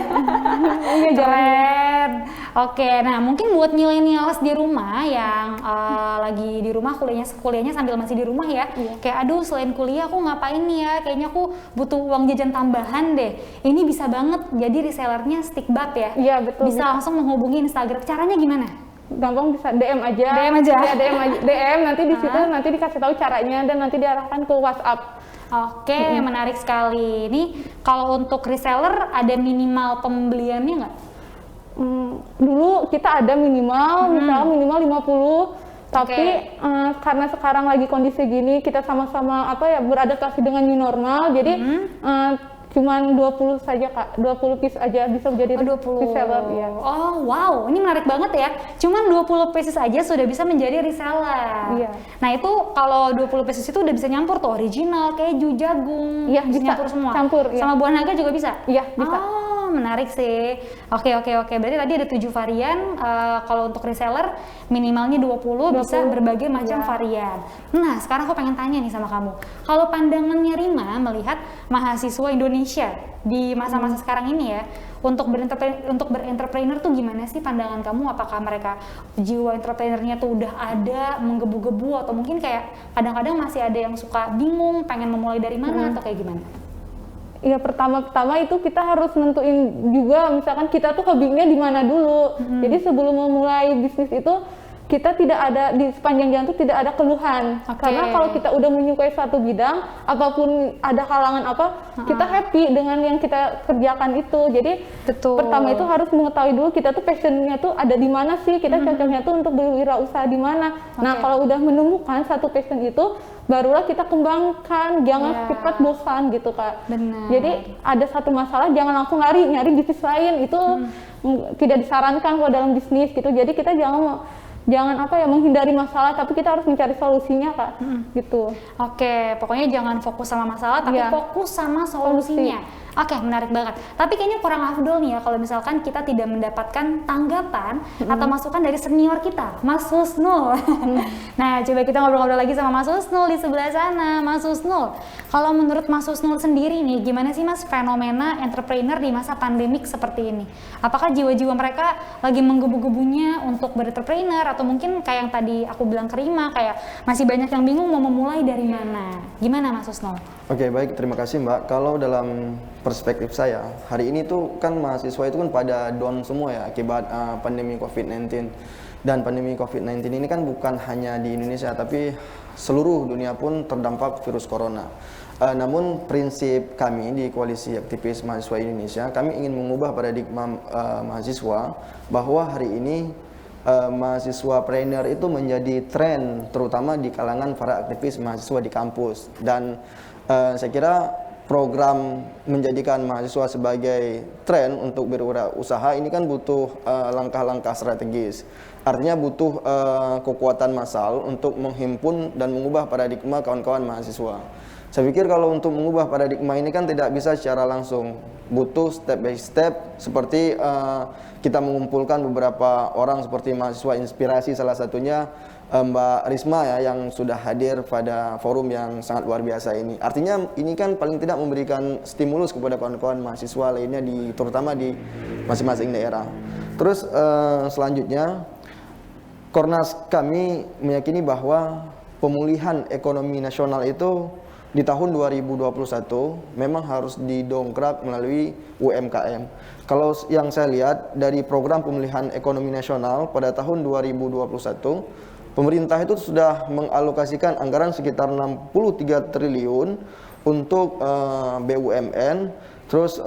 Iya, Keren. Oke, nah mungkin buat milenials di rumah yang lagi di rumah kuliahnya sambil masih di rumah ya, kayak aduh selain kuliah aku ngapain nih ya, kayaknya aku butuh uang jajan tambahan deh. Ini bisa banget jadi resellernya Stickbud ya? Iya, betul, Bisa langsung menghubungi Instagram. Caranya gimana? Gampang, bisa DM aja. DM aja? Iya, DM aja. DM nanti di situ nanti dikasih tahu caranya dan nanti diarahkan ke WhatsApp. Oke, menarik sekali. Ini kalau untuk reseller ada minimal pembeliannya nggak? Dulu kita ada minimal, misalnya minimal 50, tapi karena sekarang lagi kondisi gini, kita sama-sama beradaptasi dengan new normal, jadi cuman 20 saja Kak, 20 piece aja bisa menjadi 20. reseller ya. Oh wow, ini menarik banget ya. Cuman 20 pieces aja sudah bisa menjadi reseller. Iya. Nah itu kalau 20 pieces itu udah bisa nyampur tuh original, keju, jagung. Iya, bisa. nyampur semua. Campur, iya. Sama buah naga juga bisa? Iya, bisa. Oh menarik sih. Oke. Berarti tadi ada 7 varian. Kalau untuk reseller minimalnya 20, bisa berbagai macam Iya. varian. Nah sekarang aku pengen tanya nih sama kamu. Kalau pandangannya Rima melihat mahasiswa Indonesia di masa-masa sekarang ini ya, untuk berentrepreneur tuh gimana sih pandangan kamu? Apakah mereka jiwa entrepreneurnya tuh udah ada, menggebu-gebu, atau mungkin kayak kadang-kadang masih ada yang suka bingung, pengen memulai dari mana atau kayak gimana? Ya pertama-tama itu kita harus nentuin juga, misalkan kita tuh hobinya di mana dulu. Jadi sebelum memulai bisnis itu kita tidak ada di sepanjang jalan tuh tidak ada keluhan. Oke. Karena kalau kita udah menyukai suatu bidang, apapun ada halangan apa, kita happy dengan yang kita kerjakan itu. Jadi Betul. pertama itu harus mengetahui dulu kita tuh passionnya tuh ada di mana sih, kita cocoknya tuh untuk berwirausaha di mana. Nah kalau udah menemukan satu passion itu, barulah kita kembangkan, jangan Ya. cepat bosan gitu Kak. Benar. Jadi ada satu masalah jangan langsung nyari bisnis lain, itu tidak disarankan kalau dalam bisnis gitu. Jadi kita jangan menghindari masalah, tapi kita harus mencari solusinya Kak. Gitu. Oke, pokoknya jangan fokus sama masalah, tapi Iya. fokus sama solusinya. Oke, menarik banget. Tapi kayaknya kurang afdol nih ya kalau misalkan kita tidak mendapatkan tanggapan atau masukan dari senior kita, Mas Husnul. Nah, coba kita ngobrol-ngobrol lagi sama Mas Husnul di sebelah sana. Mas Husnul, kalau menurut Mas Husnul sendiri nih, gimana sih Mas fenomena entrepreneur di masa pandemik seperti ini? Apakah jiwa-jiwa mereka lagi menggebu-gebunya untuk berentrepreneur, atau mungkin kayak yang tadi aku bilang ke Rima, kayak masih banyak yang bingung mau memulai dari mana? Gimana Mas Husnul? Oke, baik, terima kasih Mbak. Kalau dalam perspektif saya, hari ini tuh kan mahasiswa itu kan pada down semua ya akibat pandemi COVID-19. Dan pandemi COVID-19 ini kan bukan hanya di Indonesia, tapi seluruh dunia pun terdampak virus corona. Namun prinsip kami di Koalisi Aktivis Mahasiswa Indonesia, kami ingin mengubah paradigma mahasiswa bahwa hari ini mahasiswa trainer itu menjadi tren, terutama di kalangan para aktivis mahasiswa di kampus. Dan saya kira program menjadikan mahasiswa sebagai tren untuk berwirausaha ini kan butuh langkah-langkah strategis. Artinya butuh kekuatan massal untuk menghimpun dan mengubah paradigma kawan-kawan mahasiswa. Saya pikir kalau untuk mengubah paradigma ini kan tidak bisa secara langsung, butuh step by step, seperti kita mengumpulkan beberapa orang seperti mahasiswa inspirasi, salah satunya Mbak Risma ya, yang sudah hadir pada forum yang sangat luar biasa ini. Artinya ini kan paling tidak memberikan stimulus kepada kawan-kawan mahasiswa lainnya terutama di masing-masing daerah. Terus selanjutnya, Kornas kami meyakini bahwa pemulihan ekonomi nasional itu di tahun 2021 memang harus didongkrak melalui UMKM. Kalau yang saya lihat dari program pemulihan ekonomi nasional pada tahun 2021, pemerintah itu sudah mengalokasikan anggaran sekitar 63 triliun untuk BUMN, terus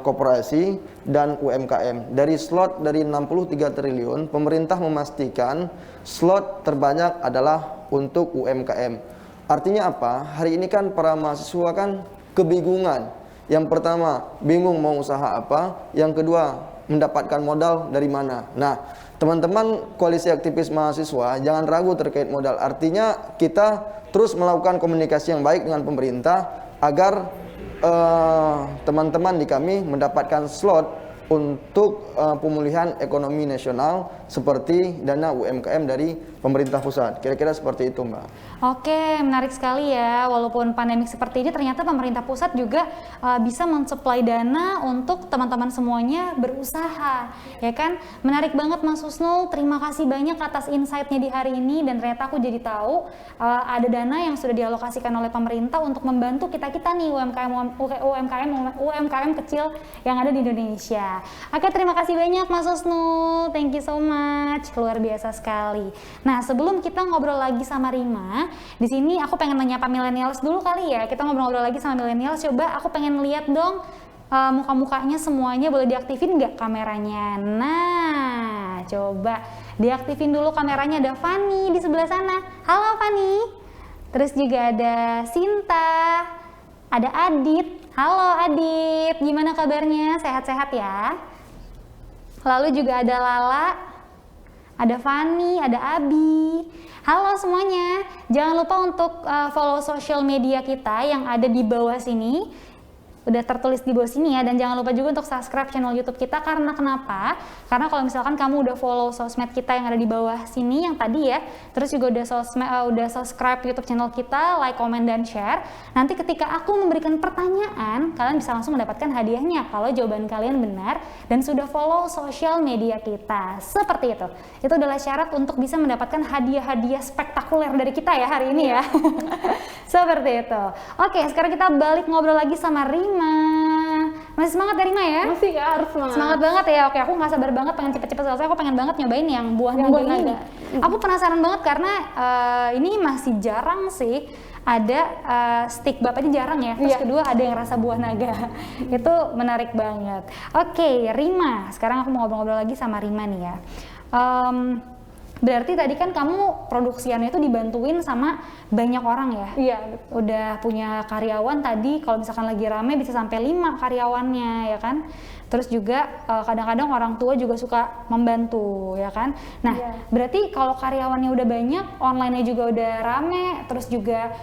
koperasi dan UMKM. Dari slot dari 63 triliun, pemerintah memastikan slot terbanyak adalah untuk UMKM. Artinya apa? Hari ini kan para mahasiswa kan kebingungan. Yang pertama, bingung mau usaha apa. Yang kedua, mendapatkan modal dari mana. Nah, teman-teman koalisi aktivis mahasiswa jangan ragu terkait modal. Artinya kita terus melakukan komunikasi yang baik dengan pemerintah agar teman-teman di kami mendapatkan slot untuk pemulihan ekonomi nasional seperti dana UMKM dari pemerintah pusat. Kira-kira seperti itu, Mbak. Oke, menarik sekali ya. Walaupun pandemik seperti ini, ternyata pemerintah pusat juga bisa mensuplai dana untuk teman-teman semuanya berusaha, ya kan? Menarik banget Mas Husnul. Terima kasih banyak atas insight-nya di hari ini, dan ternyata aku jadi tahu ada dana yang sudah dialokasikan oleh pemerintah untuk membantu kita-kita nih UMKM kecil yang ada di Indonesia. Oke, terima kasih banyak Mas Husnul. Thank you so much. Luar biasa sekali. Nah, sebelum kita ngobrol lagi sama Rima, di sini aku pengen menyapa millennials dulu kali ya. Kita ngobrol-ngobrol lagi sama millennials. Coba aku pengen lihat dong muka-mukanya semuanya, boleh diaktifin nggak kameranya? Nah, coba diaktifin dulu kameranya. Ada Fani di sebelah sana. Halo Fani. Terus juga ada Sinta, ada Adit. Halo Adit, gimana kabarnya? Sehat-sehat ya? Lalu juga ada Lala, ada Fani, ada Abi. Halo semuanya, jangan lupa untuk follow sosial media kita yang ada di bawah sini. Udah tertulis di bawah sini ya, dan jangan lupa juga untuk subscribe channel YouTube kita. Karena kenapa? Karena kalau misalkan kamu udah follow sosmed kita yang ada di bawah sini yang tadi ya, terus juga udah subscribe YouTube channel kita, like, comment, dan share. Nanti ketika aku memberikan pertanyaan, kalian bisa langsung mendapatkan hadiahnya kalau jawaban kalian benar dan sudah follow sosial media kita. Seperti itu. Itu adalah syarat untuk bisa mendapatkan hadiah-hadiah spektakuler dari kita ya hari ini ya. Seperti itu. Oke, sekarang kita balik ngobrol lagi sama Rima. Masih semangat ya Rima ya? Masih ya, harus semangat. Semangat banget ya. Oke, aku nggak sabar banget pengen cepet-cepet selesai. Aku pengen banget nyobain yang buah naga ini. Aku penasaran banget karena ini masih jarang sih ada stick bap aja jarang ya. Terus kedua ada yang rasa buah naga. Itu menarik banget. Oke, Rima. Sekarang aku mau ngobrol-ngobrol lagi sama Rima nih ya. Berarti tadi kan kamu produksiannya itu dibantuin sama banyak orang ya? Iya. Udah punya karyawan tadi, kalau misalkan lagi rame bisa sampai 5 karyawannya ya kan? Terus juga kadang-kadang orang tua juga suka membantu ya kan? Nah, berarti kalau karyawannya udah banyak, online-nya juga udah rame, terus juga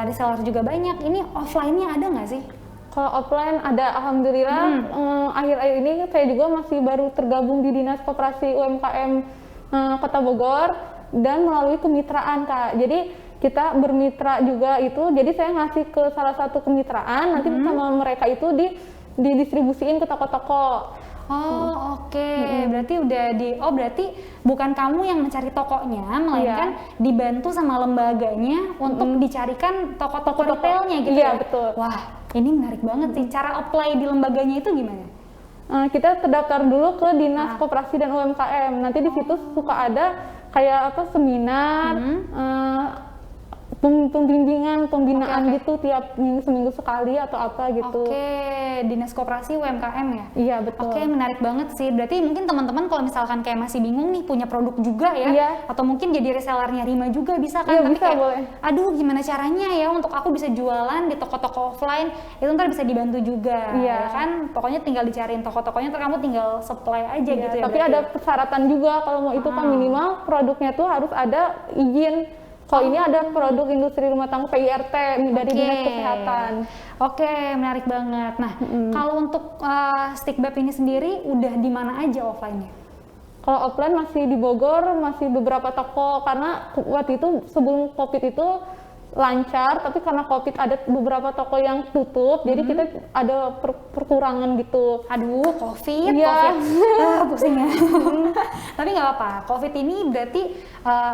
reseller juga banyak, ini offline-nya ada nggak sih? Kalau offline ada, alhamdulillah. Akhir-akhir ini saya juga masih baru tergabung di Dinas Koperasi UMKM Kota Bogor dan melalui kemitraan Kak. Jadi kita bermitra juga itu. Jadi saya ngasih ke salah satu kemitraan, nanti sama mereka itu didistribusiin ke toko-toko. Oh oke. Berarti udah berarti bukan kamu yang mencari tokonya, melainkan dibantu sama lembaganya untuk dicarikan toko-toko retailnya gitu ya? Iya betul. Wah ini menarik banget sih. Cara apply di lembaganya itu gimana? Kita terdaftar dulu ke Dinas Koperasi dan UMKM. Nanti di situ suka ada kayak seminar, pembinaan gitu tiap seminggu sekali atau apa gitu. Oke, Dinas Koperasi UMKM ya? Iya betul. Oke, menarik banget sih. Berarti mungkin teman-teman kalau misalkan kayak masih bingung nih punya produk juga ya, atau mungkin jadi resellernya Rima juga bisa kan? Iya Tapi bisa, kayak, boleh. aduh gimana caranya ya untuk aku bisa jualan di toko-toko offline, itu ntar bisa dibantu juga, ya kan? Pokoknya tinggal dicariin toko-tokonya, ntar kamu tinggal supply aja gitu ya. Tapi ada persyaratan juga kalau mau itu kan minimal produknya tuh harus ada izin. Kalau ini ada produk industri rumah tangga PIRT dari Dinas Kesehatan. Oke, menarik banget. Nah, kalau untuk stick bap ini sendiri udah di mana aja offline-nya? Kalau offline masih di Bogor, masih beberapa toko karena waktu itu sebelum Covid itu lancar, tapi karena Covid ada beberapa toko yang tutup, jadi kita ada perkurangan gitu. Aduh, Covid. Pusing ya. Tapi nggak apa-apa. Covid ini berarti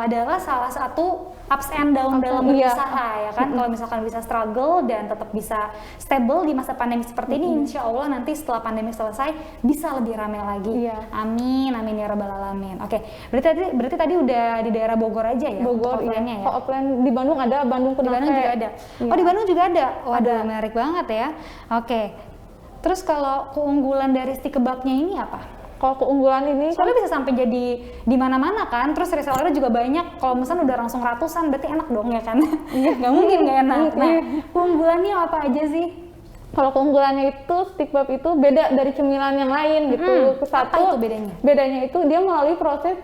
adalah salah satu ups and down dalam berusaha ya kan. Kalau misalkan bisa struggle dan tetap bisa stable di masa pandemi seperti ini, insya Allah nanti setelah pandemi selesai bisa lebih ramai lagi. Amin, amin ya rabbal alamin. Oke, berarti tadi udah di daerah Bogor aja ya? Bogor, offline-nya ya. Kalau offline di Bandung ada, di Bandung juga ada. Oh di Bandung juga ada. Waduh, menarik banget ya. Oke. Terus kalau keunggulan dari stick kebabnya ini apa? Kalau keunggulan ini soalnya bisa sampai jadi di mana-mana kan, terus resellernya juga banyak. Kalau pesan udah langsung ratusan, berarti enak dong ya kan? Nggak mungkin nggak enak. Nah, keunggulannya apa aja sih? Kalau keunggulannya itu stick bab itu beda dari cemilan yang lain gitu. Apa itu bedanya? Bedanya itu dia melalui proses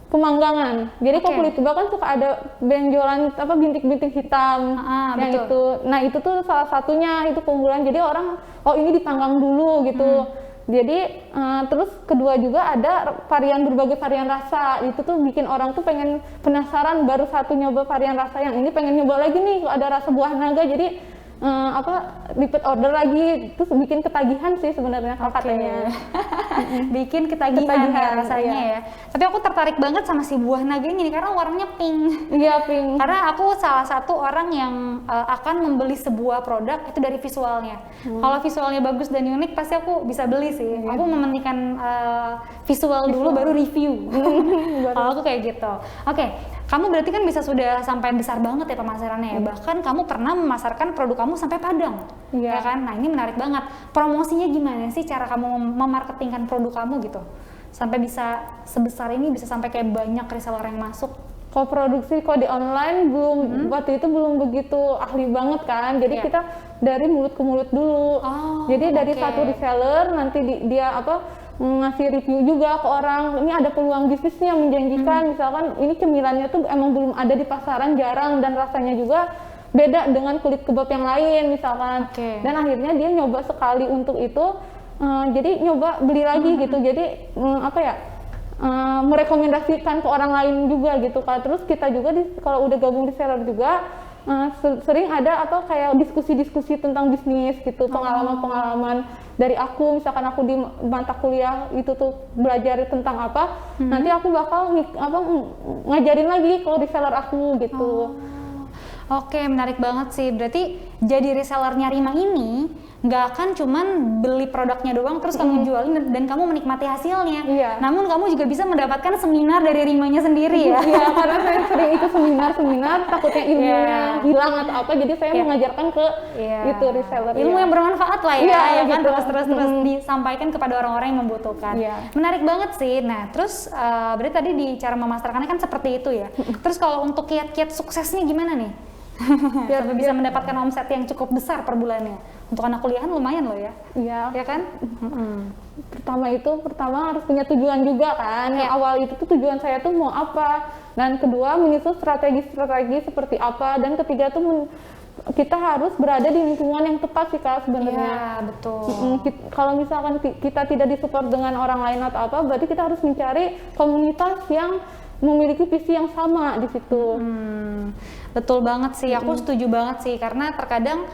pemanggangan. Jadi kalau kulit tuba kan suka ada benjolan bintik-bintik hitam yang betul. itu. Nah, itu tuh salah satunya itu keunggulan. Jadi orang ini dipanggang dulu gitu. Jadi terus kedua juga ada berbagai varian rasa. Itu tuh bikin orang tuh pengen penasaran, baru satu nyoba varian rasa yang ini pengen nyoba lagi nih ada rasa buah naga. Jadi repeat order lagi, terus bikin ketagihan sih sebenarnya katanya. Bikin ketagihan ya rasanya iya. ya. Tapi aku tertarik banget sama si buah naga ini karena warnanya pink. Iya, pink. Karena aku salah satu orang yang akan membeli sebuah produk itu dari visualnya. Kalau visualnya bagus dan unik pasti aku bisa beli sih. Aku mementingkan visual dulu baru review. Kalau aku kayak gitu. Oke, kamu berarti kan bisa sudah sampai besar banget ya pemasarannya ya. Bahkan kamu pernah memasarkan produk kamu sampai Padang. Iya. Ya kan? Nah, ini menarik banget. Promosinya gimana sih cara kamu memarketingkan produk kamu gitu? Sampai bisa sebesar ini, bisa sampai kayak banyak reseller yang masuk. Kalau produksi di online waktu itu belum begitu ahli banget kan. Jadi kita dari mulut ke mulut dulu. Jadi dari satu reseller nanti dia ngasih review juga ke orang, ini ada peluang bisnisnya yang menjanjikan. Misalkan ini cemilannya tuh emang belum ada di pasaran, jarang, dan rasanya juga beda dengan kulit kebab yang lain misalkan. Dan akhirnya dia nyoba sekali untuk itu, jadi nyoba beli lagi gitu. Jadi merekomendasikan ke orang lain juga gitu kan. Terus kita juga kalau udah gabung di seller juga sering ada kayak diskusi-diskusi tentang bisnis gitu, pengalaman-pengalaman dari aku. Misalkan aku di mata kuliah itu tuh belajar tentang apa, nanti aku bakal ngajarin lagi kalau reseller aku gitu. Oke, menarik banget sih. Berarti jadi resellernya Rima ini nggak akan cuman beli produknya doang terus kamu jualin dan kamu menikmati hasilnya. Iya. Namun kamu juga bisa mendapatkan seminar dari Rimanya sendiri ya. Iya, karena saya sering ikut seminar takutnya ilmunya hilang atau apa, jadi saya mengajarkan ke itu reseller. Ilmu yang bermanfaat lah ya, ya kan, gitu. terus disampaikan kepada orang-orang yang membutuhkan. Menarik banget sih. Nah, terus berarti tadi di cara memasarkannya kan seperti itu ya. Terus kalau untuk kiat-kiat suksesnya gimana nih? Sampai bisa mendapatkan omset yang cukup besar per bulannya. Untuk anak kuliahan lumayan loh ya. Iya. Ya kan? Pertama harus punya tujuan juga kan. Yang awal itu tuh tujuan saya tuh mau apa. Dan kedua menyusun strategi seperti apa. Dan ketiga tuh kita harus berada di lingkungan yang tepat sih Kak sebenarnya. Iya, betul. Kalau misalkan kita tidak disupport dengan orang lain atau apa, berarti kita harus mencari komunitas yang memiliki visi yang sama di situ. Betul banget sih, aku setuju banget sih, karena terkadang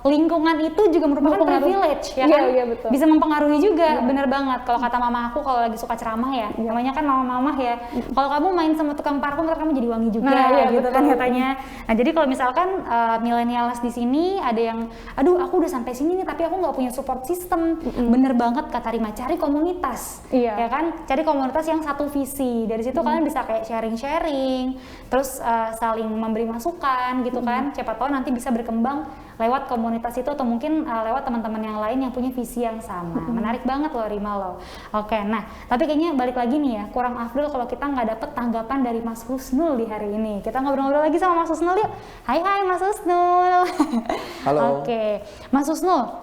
lingkungan itu juga merupakan privilege ya kan, betul. Bisa mempengaruhi juga, bener banget. Kalau kata mama aku kalau lagi suka ceramah ya, namanya kan mama-mama ya, kalau kamu main sama tukang parfum ntar kamu jadi wangi juga, gitu kan katanya. Nah jadi kalau misalkan millennials di sini ada yang, aduh aku udah sampai sini nih tapi aku nggak punya support system, bener banget kata Rima, cari komunitas, ya kan, cari komunitas yang satu visi. Dari situ kalian bisa kayak sharing-sharing, terus saling memberi masukan gitu kan, siapa tahu nanti bisa berkembang lewat komunitas itu atau mungkin lewat teman-teman yang lain yang punya visi yang sama. Menarik banget loh Rima loh. Oke, nah tapi kayaknya balik lagi nih ya, kurang afdol kalau kita nggak dapet tanggapan dari Mas Husnul di hari ini. Kita ngobrol-ngobrol lagi sama Mas Husnul yuk. Hai Mas Husnul. Halo. Oke, Mas Husnul.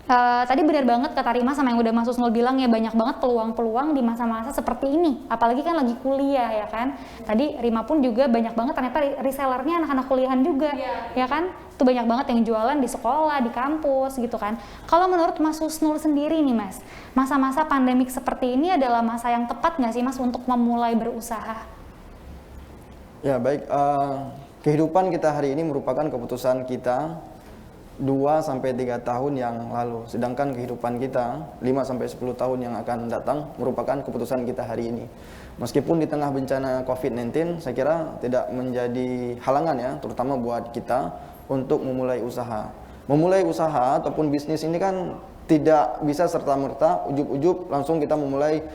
Tadi benar banget kata Rima sama yang udah Mas Husnul bilang ya, banyak banget peluang-peluang di masa-masa seperti ini, apalagi kan lagi kuliah ya kan. Tadi Rima pun juga banyak banget ternyata resellernya anak-anak kuliahan juga, ya kan. Itu banyak banget yang jualan di sekolah, di kampus gitu kan. Kalau menurut Mas Husnul sendiri nih Mas, masa-masa pandemik seperti ini adalah masa yang tepat nggak sih Mas untuk memulai berusaha? Ya baik, kehidupan kita hari ini merupakan keputusan kita 2-3 tahun yang lalu, sedangkan kehidupan kita 5-10 tahun yang akan datang merupakan keputusan kita hari ini. Meskipun di tengah bencana COVID-19, saya kira tidak menjadi halangan ya, terutama buat kita untuk memulai usaha. Memulai usaha ataupun bisnis ini kan tidak bisa serta-merta ujub-ujub langsung kita memulai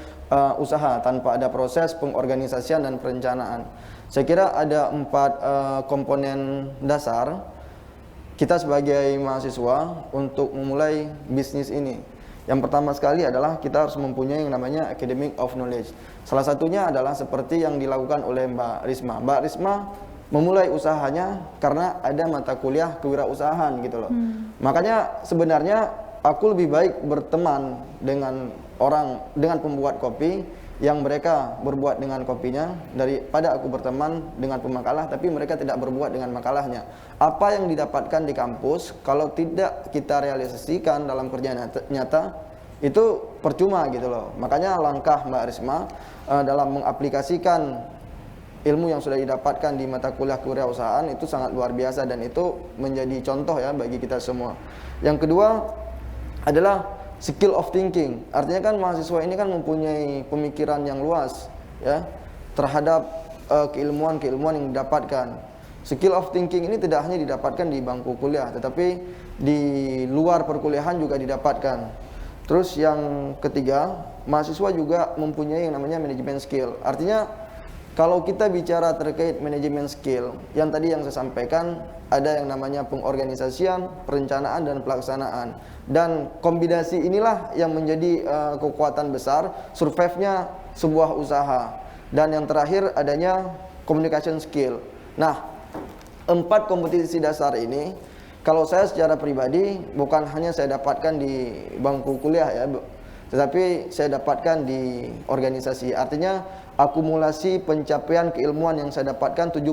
usaha tanpa ada proses pengorganisasian dan perencanaan. Saya kira ada 4 komponen dasar kita sebagai mahasiswa untuk memulai bisnis ini. Yang pertama sekali adalah kita harus mempunyai yang namanya academic of knowledge. Salah satunya adalah seperti yang dilakukan oleh Mbak Risma. Mbak Risma memulai usahanya karena ada mata kuliah kewirausahaan gitu loh. Makanya sebenarnya aku lebih baik berteman dengan pembuat kopi yang mereka berbuat dengan kopinya daripada aku berteman dengan pemakalah tapi mereka tidak berbuat dengan makalahnya. Apa yang didapatkan di kampus kalau tidak kita realisasikan dalam kerja nyata itu percuma gitu loh. Makanya langkah Mbak Risma dalam mengaplikasikan ilmu yang sudah didapatkan di mata kuliah kewirausahaan itu sangat luar biasa dan itu menjadi contoh ya bagi kita semua. Yang kedua adalah skill of thinking. Artinya kan mahasiswa ini kan mempunyai pemikiran yang luas ya terhadap keilmuan-keilmuan yang didapatkan. Skill of thinking ini tidak hanya didapatkan di bangku kuliah tetapi di luar perkuliahan juga didapatkan. Terus yang ketiga, mahasiswa juga mempunyai yang namanya manajemen skill. Artinya kalau kita bicara terkait manajemen skill, yang tadi yang saya sampaikan ada yang namanya pengorganisasian, perencanaan dan pelaksanaan. Dan kombinasi inilah yang menjadi kekuatan besar survive-nya sebuah usaha. Dan yang terakhir adanya communication skill. Nah, 4 kompetisi dasar ini kalau saya secara pribadi bukan hanya saya dapatkan di bangku kuliah ya, tetapi saya dapatkan di organisasi. Artinya akumulasi pencapaian keilmuan yang saya dapatkan 70%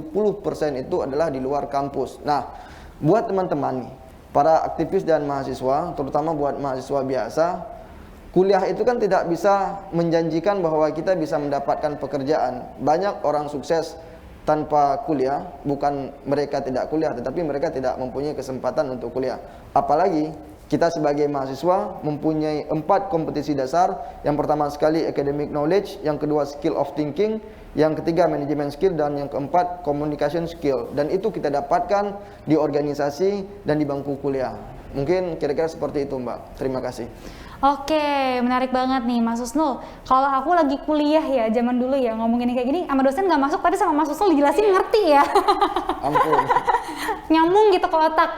itu adalah di luar kampus. Nah, buat teman-teman nih, para aktivis dan mahasiswa, terutama buat mahasiswa biasa, kuliah itu kan tidak bisa menjanjikan bahwa kita bisa mendapatkan pekerjaan. Banyak orang sukses tanpa kuliah, bukan mereka tidak kuliah, tetapi mereka tidak mempunyai kesempatan untuk kuliah. Apalagi kita sebagai mahasiswa mempunyai 4 kompetisi dasar. Yang pertama sekali academic knowledge, yang kedua skill of thinking, yang ketiga manajemen skill, dan yang keempat communication skill. Dan itu kita dapatkan di organisasi dan di bangku kuliah. Mungkin kira-kira seperti itu Mbak. Terima kasih. Oke, menarik banget nih Mas Susnul. Kalau aku lagi kuliah ya, zaman dulu ya ngomongin kayak gini sama dosen nggak masuk, tapi sama Mas Susnul dijelasin ngerti ya. Ampun. Nyambung gitu ke otak.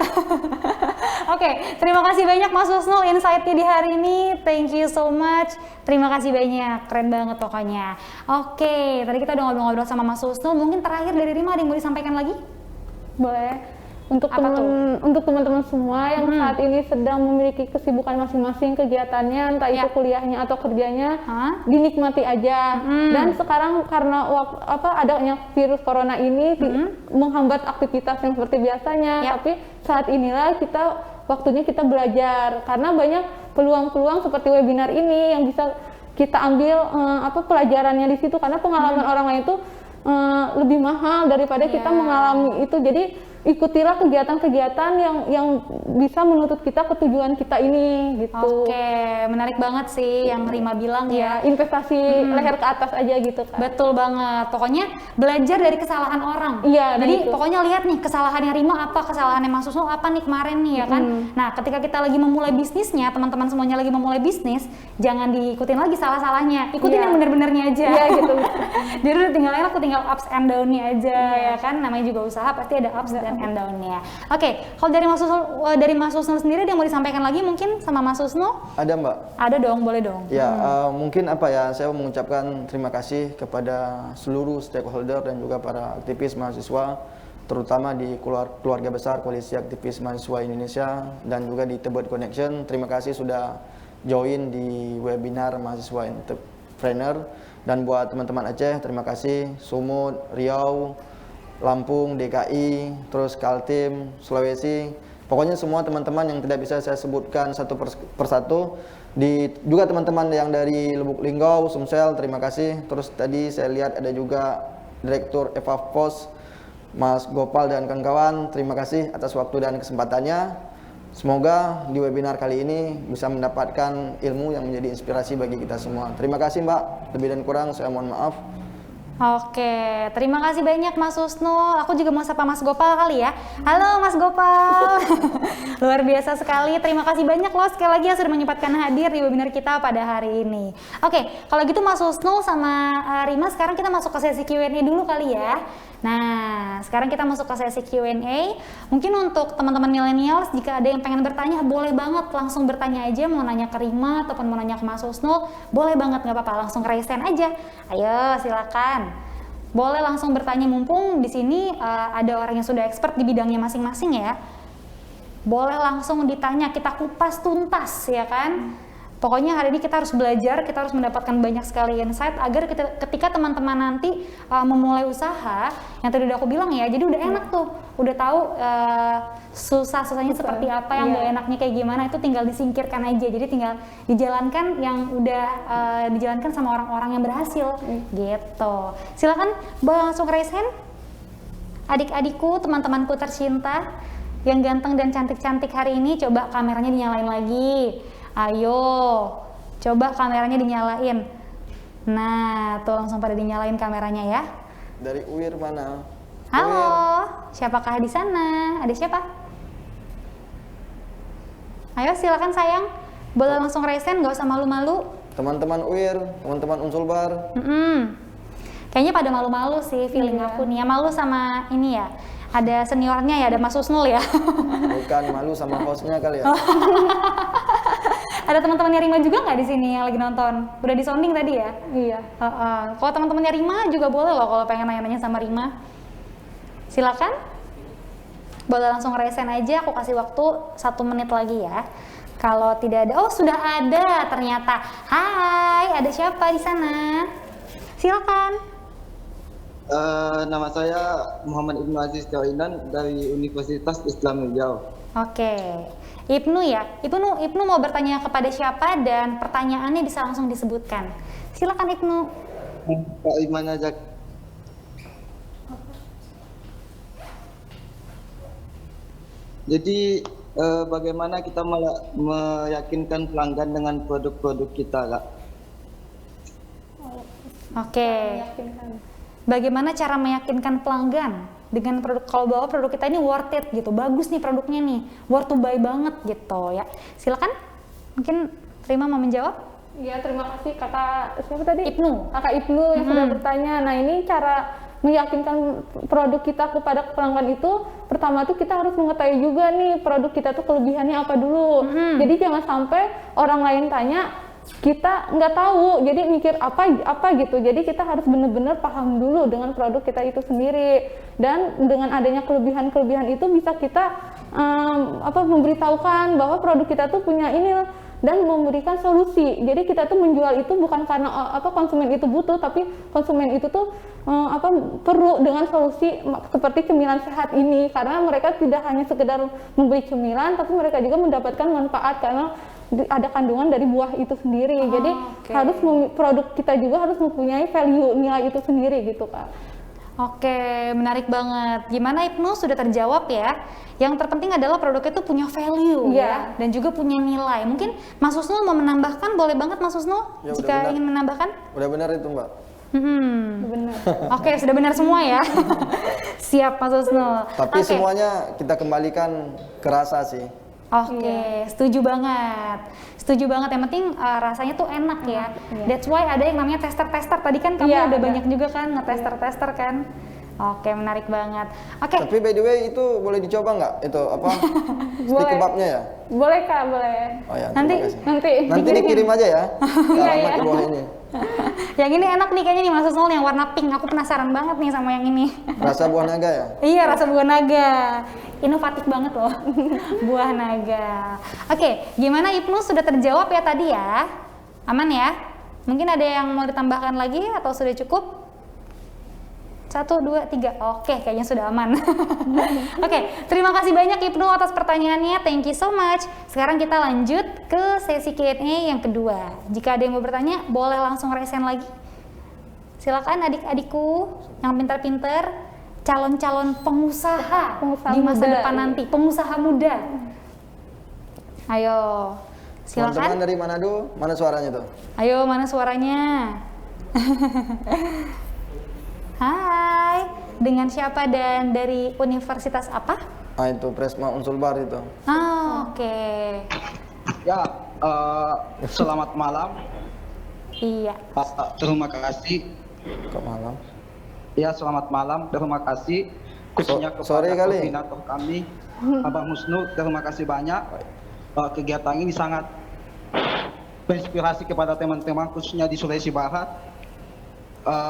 Oke, terima kasih banyak Mas Susnul insight-nya di hari ini. Thank you so much. Terima kasih banyak, keren banget pokoknya. Oke, tadi kita udah ngobrol-ngobrol sama Mas Susnul. Mungkin terakhir dari Rima ada yang mau disampaikan lagi? Boleh. Untuk Apa teman-teman semua yang saat ini sedang memiliki kesibukan masing-masing kegiatannya, entah itu kuliahnya atau kerjanya, dinikmati aja. Dan sekarang karena adanya virus corona ini menghambat aktivitas yang seperti biasanya, tapi saat inilah waktunya kita belajar karena banyak peluang-peluang seperti webinar ini yang bisa kita ambil pelajarannya di situ, karena pengalaman orang lain itu lebih mahal daripada kita mengalami itu. Jadi ikutilah kegiatan-kegiatan yang bisa menuntut kita ke tujuan kita ini gitu. Oke, menarik banget sih yang Rima bilang ya. Investasi leher ke atas aja gitu kan. Betul banget. Pokoknya belajar dari kesalahan orang. Iya. Jadi gitu. pokoknya lihat nih kesalahannya Rima apa, kesalahannya Mas Susnul apa nih kemarin nih ya kan. Nah, ketika kita lagi memulai bisnisnya, teman-teman semuanya lagi memulai bisnis, jangan diikutin lagi salah-salahnya. Ikutin yang bener-benernya aja. Iya gitu. Jadi udah tinggal ups and down-nya aja ya kan. Namanya juga usaha pasti ada ups and down-nya. Oke, kalau dari Mas Susnul sendiri ada yang mau disampaikan lagi mungkin sama Mas Susnul? Ada Mbak. Ada dong, boleh dong. Ya, mungkin saya mengucapkan terima kasih kepada seluruh stakeholder dan juga para aktivis mahasiswa, terutama di keluarga besar Koalisi Aktivis Mahasiswa Indonesia dan juga di Tebet Connection. Terima kasih sudah join di webinar mahasiswa entrepreneur. Dan buat teman-teman Aceh, terima kasih. Sumut, Riau, Lampung, DKI, terus Kaltim, Sulawesi. Pokoknya semua teman-teman yang tidak bisa saya sebutkan satu persatu. Juga teman-teman yang dari Lubuk Linggau, Sumsel, terima kasih. Terus tadi saya lihat ada juga Direktur Eva Pos, Mas Gopal dan kawan-kawan. Terima kasih atas waktu dan kesempatannya. Semoga di webinar kali ini bisa mendapatkan ilmu yang menjadi inspirasi bagi kita semua. Terima kasih Mbak. Lebih dan kurang saya mohon maaf. Oke, terima kasih banyak Mas Susnul. Aku juga mau sapa Mas Gopal kali ya. Halo Mas Gopal. Luar biasa sekali. Terima kasih banyak loh sekali lagi yang sudah menyempatkan hadir di webinar kita pada hari ini. Oke, kalau gitu Mas Susnul sama Rima sekarang kita masuk ke sesi Q&A dulu kali ya. Nah, sekarang kita masuk ke sesi Q&A. Mungkin untuk teman-teman milenial, jika ada yang pengen bertanya, boleh banget langsung bertanya aja, mau nanya ke Rima ataupun mau nanya ke Mas Susnul, boleh banget, nggak apa-apa, langsung raise hand aja. Ayo, silakan. boleh langsung bertanya, mumpung di sini ada orang yang sudah expert di bidangnya masing-masing ya. Boleh langsung ditanya, kita kupas tuntas ya kan. Pokoknya hari ini kita harus belajar, kita harus mendapatkan banyak sekali insight agar ketika teman-teman nanti memulai usaha, yang tadi udah aku bilang ya, jadi udah enak tuh, udah tahu susah-susahnya seperti apa, yang gak enaknya kayak gimana, itu tinggal disingkirkan aja. Jadi tinggal dijalankan yang udah dijalankan sama orang-orang yang berhasil gitu. Silakan langsung raise hand. Adik-adikku, teman-temanku tercinta yang ganteng dan cantik-cantik hari ini, coba kameranya dinyalain lagi. Ayo, coba kameranya dinyalain. Nah, tuh langsung pada dinyalain kameranya ya. Dari UIR mana? Halo, UIR. siapakah di sana? Ada siapa? Ayo silakan sayang, boleh langsung raise hand, nggak usah malu-malu. Teman-teman UIR, teman-teman Unsulbar. Kayaknya pada malu-malu sih feeling aku nih ya, malu sama ini ya. Ada seniornya ya, ada Mas Husnul ya. Bukan malu sama hostnya kali ya. Ada teman-temannya Rima juga nggak di sini yang lagi nonton? Udah di sounding tadi ya? Iya. Kalau teman-temannya Rima juga boleh loh kalau pengen nanya-nanya sama Rima. Silakan. Boleh langsung raise hand aja, aku kasih waktu 1 menit lagi ya. Kalau tidak ada, oh sudah ada ternyata. Hai, ada siapa di sana? Silakan. Nama saya Muhammad Ibnu Aziz Jawainan dari Universitas Islam Riau. Oke, Ibnu ya. Ibnu mau bertanya kepada siapa dan pertanyaannya bisa langsung disebutkan. Silakan Ibnu. Pak Iman aja. Jadi bagaimana kita meyakinkan pelanggan dengan produk-produk kita, Kak? Oke. Bagaimana cara meyakinkan pelanggan dengan produk, kalau bahwa produk kita ini worth it gitu, bagus nih produknya nih, worth to buy banget gitu ya. Silakan, mungkin Rima mau menjawab. Iya, terima kasih kakak siapa tadi? Ibnu. Kakak Ibnu yang sudah bertanya. Nah, ini cara meyakinkan produk kita kepada pelanggan itu, pertama tuh kita harus mengetahui juga nih produk kita tuh kelebihannya apa dulu. Jadi jangan sampai orang lain tanya kita nggak tahu, jadi mikir apa gitu. Jadi kita harus benar-benar paham dulu dengan produk kita itu sendiri, dan dengan adanya kelebihan-kelebihan itu bisa kita memberitahukan bahwa produk kita tuh punya ini dan memberikan solusi. Jadi kita tuh menjual itu bukan karena konsumen itu butuh, tapi konsumen itu tuh perlu dengan solusi seperti cemilan sehat ini, karena mereka tidak hanya sekedar membeli cemilan, tapi mereka juga mendapatkan manfaat karena ada kandungan dari buah itu sendiri. Jadi harus produk kita juga harus mempunyai value, nilai itu sendiri gitu Kak. Oke, menarik banget. Gimana Ibnu, sudah terjawab ya? Yang terpenting adalah produk itu punya value ya, dan juga punya nilai. Mungkin Mas Husnul mau menambahkan, boleh banget Mas Husnul Ya, jika ingin menambahkan. Udah benar itu Mbak. Benar. Oke, sudah benar semua ya. Siap Mas Husnul. Tapi Oke. semuanya kita kembalikan ke rasa sih. Oke, setuju banget. Setuju banget, yang penting rasanya tuh enak ya. That's why ada yang namanya tester-tester. Tadi kan kamu udah banyak juga kan ngetester-tester kan. Oke, menarik banget. Oke. Tapi by the way itu boleh dicoba nggak? Itu apa? Stik Boleh. kebabnya ya? Boleh Kak, boleh. Oh ya, Nanti- terima kasih. Nanti Nanti dikirim aja ya. Ke alamat di bawah ini. Yang ini enak nih kayaknya nih Mas Husnul, yang warna pink. Aku penasaran banget nih sama yang ini. Rasa buah naga ya? Iya, rasa buah naga. Inovatif banget loh. Buah naga. Oke, gimana Ibnu, sudah terjawab ya tadi ya? Aman ya? Mungkin ada yang mau ditambahkan lagi atau sudah cukup? 1, 2, 3. Oke, kayaknya sudah aman. Oke, terima kasih banyak Ibnu atas pertanyaannya. Thank you so much. Sekarang kita lanjut ke sesi Q&A yang kedua. Jika ada yang mau bertanya, boleh langsung raise hand lagi. Silakan adik-adikku yang pintar-pintar, calon-calon pengusaha di masa muda, depan nanti, pengusaha muda. Ayo, Teman-teman silakan. dari Manado, mana suaranya tuh? Ayo, mana suaranya? Hai, dengan siapa dan dari universitas apa? Ah itu Presma Unsulbar itu. Oke. Ya, selamat malam. Iya. Pak, terima kasih. Kok malam? Ya, selamat malam. Terima kasih. Khususnya Sore kepada kali. koordinator kami, Abang Husnul. Terima kasih banyak. Kegiatan ini sangat berinspirasi kepada teman-teman khususnya di Sulawesi Barat.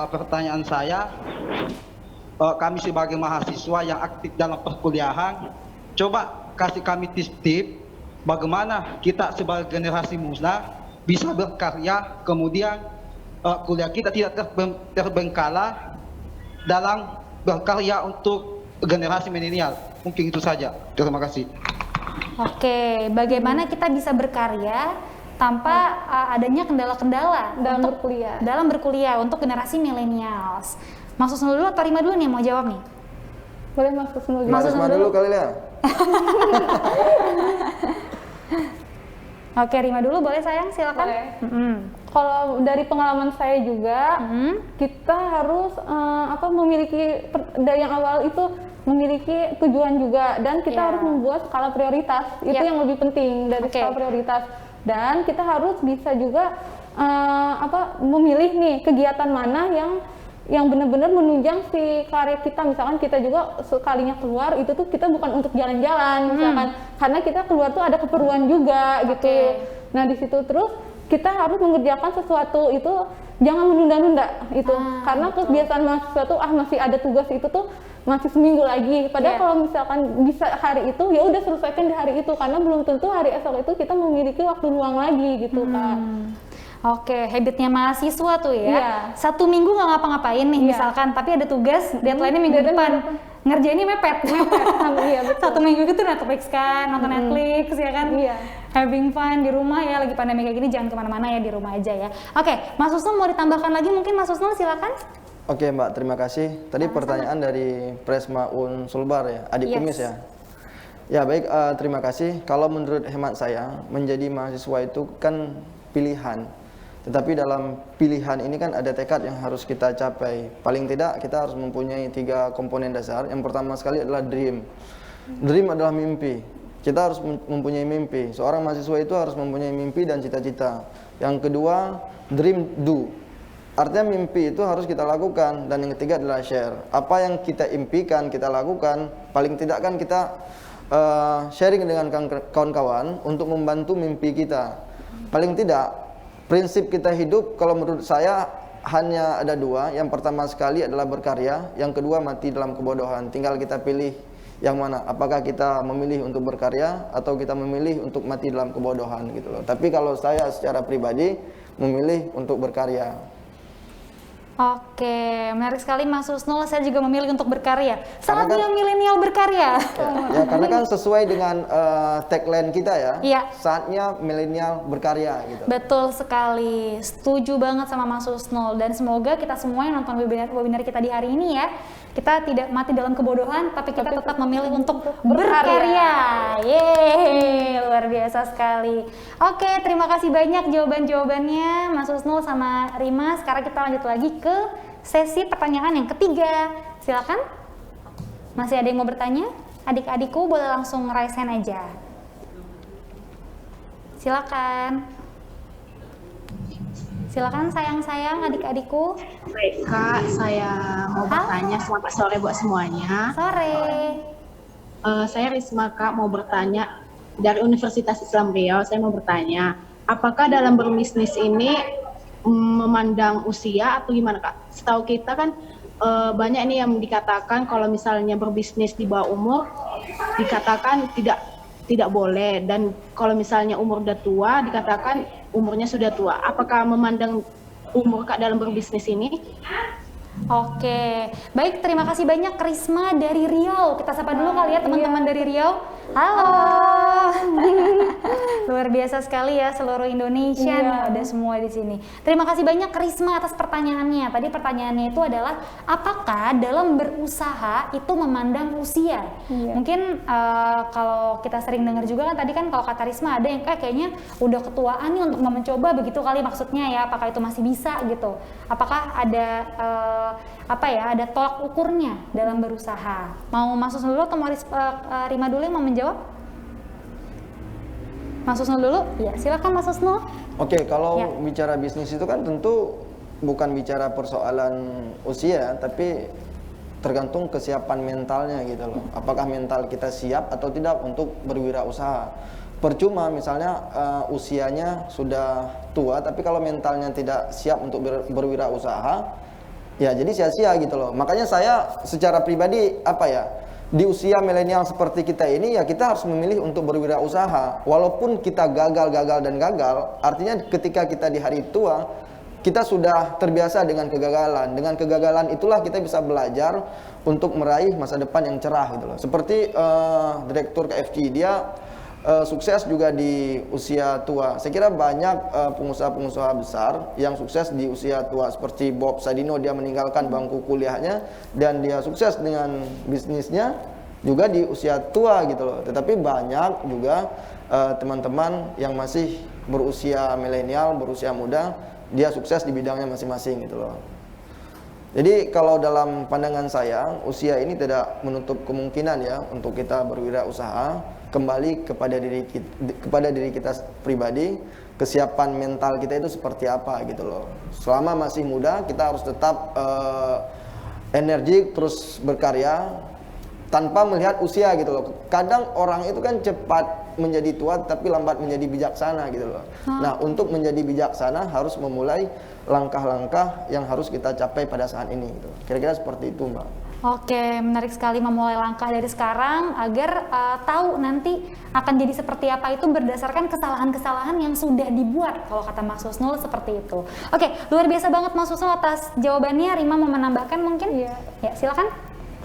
pertanyaan saya, kami sebagai mahasiswa yang aktif dalam perkuliahan, coba kasih kami tips-tips bagaimana kita sebagai generasi muda bisa berkarya, kemudian kuliah kita tidak terbengkalai dalam berkarya untuk generasi milenial. Mungkin itu saja. Terima kasih. Oke, bagaimana kita bisa berkarya tanpa adanya kendala-kendala dalam berkuliah untuk generasi millennials. Mas Husnul dulu atau Rima dulu nih mau jawab nih? Boleh Mas Husnul dulu. Mas Risma dulu kali ya. Oke, Rima dulu boleh sayang, silakan. Boleh. Kalau dari pengalaman saya juga, kita harus memiliki dari yang awal itu memiliki tujuan juga, dan kita harus membuat skala prioritas. Itu yang lebih penting dari skala prioritas. Dan kita harus bisa juga memilih nih kegiatan mana yang benar-benar menunjang si karir kita. Misalkan kita juga sekalinya keluar itu tuh kita bukan untuk jalan-jalan misalkan, karena kita keluar tuh ada keperluan juga gitu. Nah di situ terus kita harus mengerjakan sesuatu itu, jangan menunda-nunda itu, karena kebiasaan mahasiswa tuh masih ada tugas itu tuh masih seminggu lagi. Padahal kalau misalkan bisa hari itu ya udah selesaikan di hari itu, karena belum tentu hari esok itu kita memiliki waktu luang lagi gitu kan. Oke, habitnya mahasiswa tuh ya. Satu minggu nggak ngapa-ngapain nih misalkan, tapi ada tugas deadline-nya minggu depan. Ngerjainnya mepet. Satu minggu itu Netflix kan, nonton Netflix ya kan. Having fun di rumah ya, lagi pandemi kayak gini jangan kemana-mana ya, di rumah aja ya. Oke, Mas Husnul mau ditambahkan lagi mungkin, Mas Husnul silakan. Oke Mbak, terima kasih. Tadi pertanyaan dari Presma Un Sulbar ya, adik kumis ya. Ya baik, terima kasih. Kalau menurut hemat saya, menjadi mahasiswa itu kan pilihan. Tetapi dalam pilihan ini kan ada tekad yang harus kita capai. Paling tidak kita harus mempunyai 3 komponen dasar. Yang pertama sekali adalah dream. Dream adalah mimpi. Kita harus mempunyai mimpi. Seorang mahasiswa itu harus mempunyai mimpi dan cita-cita. Yang kedua, dream do. Artinya mimpi itu harus kita lakukan. Dan yang ketiga adalah share. Apa yang kita impikan, kita lakukan. Paling tidak kan kita sharing dengan kawan-kawan untuk membantu mimpi kita. Paling tidak, prinsip kita hidup kalau menurut saya hanya ada 2. Yang pertama sekali adalah berkarya, yang kedua mati dalam kebodohan. Tinggal kita pilih yang mana. Apakah kita memilih untuk berkarya atau kita memilih untuk mati dalam kebodohan gitu loh. Tapi kalau saya secara pribadi memilih untuk berkarya. Oke, menarik sekali Mas Husnul. Saya juga memilih untuk berkarya. Saatnya milenial berkarya. Ya, karena kan sesuai dengan tagline kita ya. Iya. Saatnya milenial berkarya gitu. Betul sekali. Setuju banget sama Mas Husnul. Dan semoga kita semua yang nonton webinar kita di hari ini ya, kita tidak mati dalam kebodohan, tapi kita tetap memilih untuk berkarya. Yeay, luar biasa sekali. Oke, terima kasih banyak jawaban-jawabannya Mas Husnul sama Rima. Sekarang kita lanjut lagi ke sesi pertanyaan yang ketiga. Silakan. Masih ada yang mau bertanya? Adik-adikku boleh langsung raise hand aja. Silakan. Silakan sayang-sayang adik-adikku. Baik Kak, saya mau bertanya. Selamat sore buat semuanya. Sore. Saya Risma Kak, mau bertanya dari Universitas Islam Riau. Saya mau bertanya, apakah dalam berbisnis ini memandang usia atau gimana Kak? Setahu kita kan banyak nih yang dikatakan kalau misalnya berbisnis di bawah umur dikatakan tidak boleh, dan kalau misalnya umur udah tua dikatakan umurnya sudah tua. Apakah memandang umur Kak dalam berbisnis ini? Oke, baik, terima kasih banyak Risma dari Riau. Kita sapa dulu kali ya teman-teman dari Riau. Halo. Luar biasa sekali ya, seluruh Indonesia nih ada semua di sini. Terima kasih banyak Risma atas pertanyaannya. Tadi pertanyaannya itu adalah apakah dalam berusaha itu memandang usia? Mungkin kalau kita sering dengar juga kan tadi kan kalau kata Risma ada yang kayaknya udah ketuaan nih untuk mencoba, begitu kali maksudnya ya. Apakah itu masih bisa gitu? Apakah ada ada tolak ukurnya dalam berusaha? Mau Mas Husnul dulu atau mau Rima dulu yang mau menjawab? Mas Husnul dulu? Ya, silakan Mas Husnul. Oke, kalau bicara bisnis itu kan tentu bukan bicara persoalan usia, tapi tergantung kesiapan mentalnya gitu loh. Apakah mental kita siap atau tidak untuk berwirausaha? Percuma misalnya usianya sudah tua, tapi kalau mentalnya tidak siap untuk berwirausaha, Ya jadi sia-sia gitu loh. Makanya saya secara pribadi apa ya, di usia milenial seperti kita ini ya kita harus memilih untuk berwirausaha. Walaupun kita gagal, artinya ketika kita di hari tua kita sudah terbiasa dengan kegagalan. Dengan kegagalan itulah kita bisa belajar untuk meraih masa depan yang cerah gitu loh. Seperti Direktur KFC, dia sukses juga di usia tua. Saya kira banyak pengusaha-pengusaha besar yang sukses di usia tua, seperti Bob Sadino, dia meninggalkan bangku kuliahnya dan dia sukses dengan bisnisnya juga di usia tua gitu loh. Tetapi banyak juga teman-teman yang masih berusia milenial, berusia muda, dia sukses di bidangnya masing-masing gitu loh. Jadi kalau dalam pandangan saya, usia ini tidak menutup kemungkinan ya untuk kita berwirausaha, kembali kepada diri kita pribadi, kesiapan mental kita itu seperti apa gitu loh. Selama masih muda kita harus tetap energik, terus berkarya tanpa melihat usia gitu loh. Kadang orang itu kan cepat menjadi tua tapi lambat menjadi bijaksana gitu loh. Nah, untuk menjadi bijaksana harus memulai langkah-langkah yang harus kita capai pada saat ini gitu. Kira-kira seperti itu, Mbak. Oke, menarik sekali memulai langkah dari sekarang agar tahu nanti akan jadi seperti apa itu berdasarkan kesalahan-kesalahan yang sudah dibuat, kalau kata Mas Husnul seperti itu. Oke, luar biasa banget Mas Husnul atas jawabannya. Rima mau menambahkan mungkin? Iya. Ya, silakan.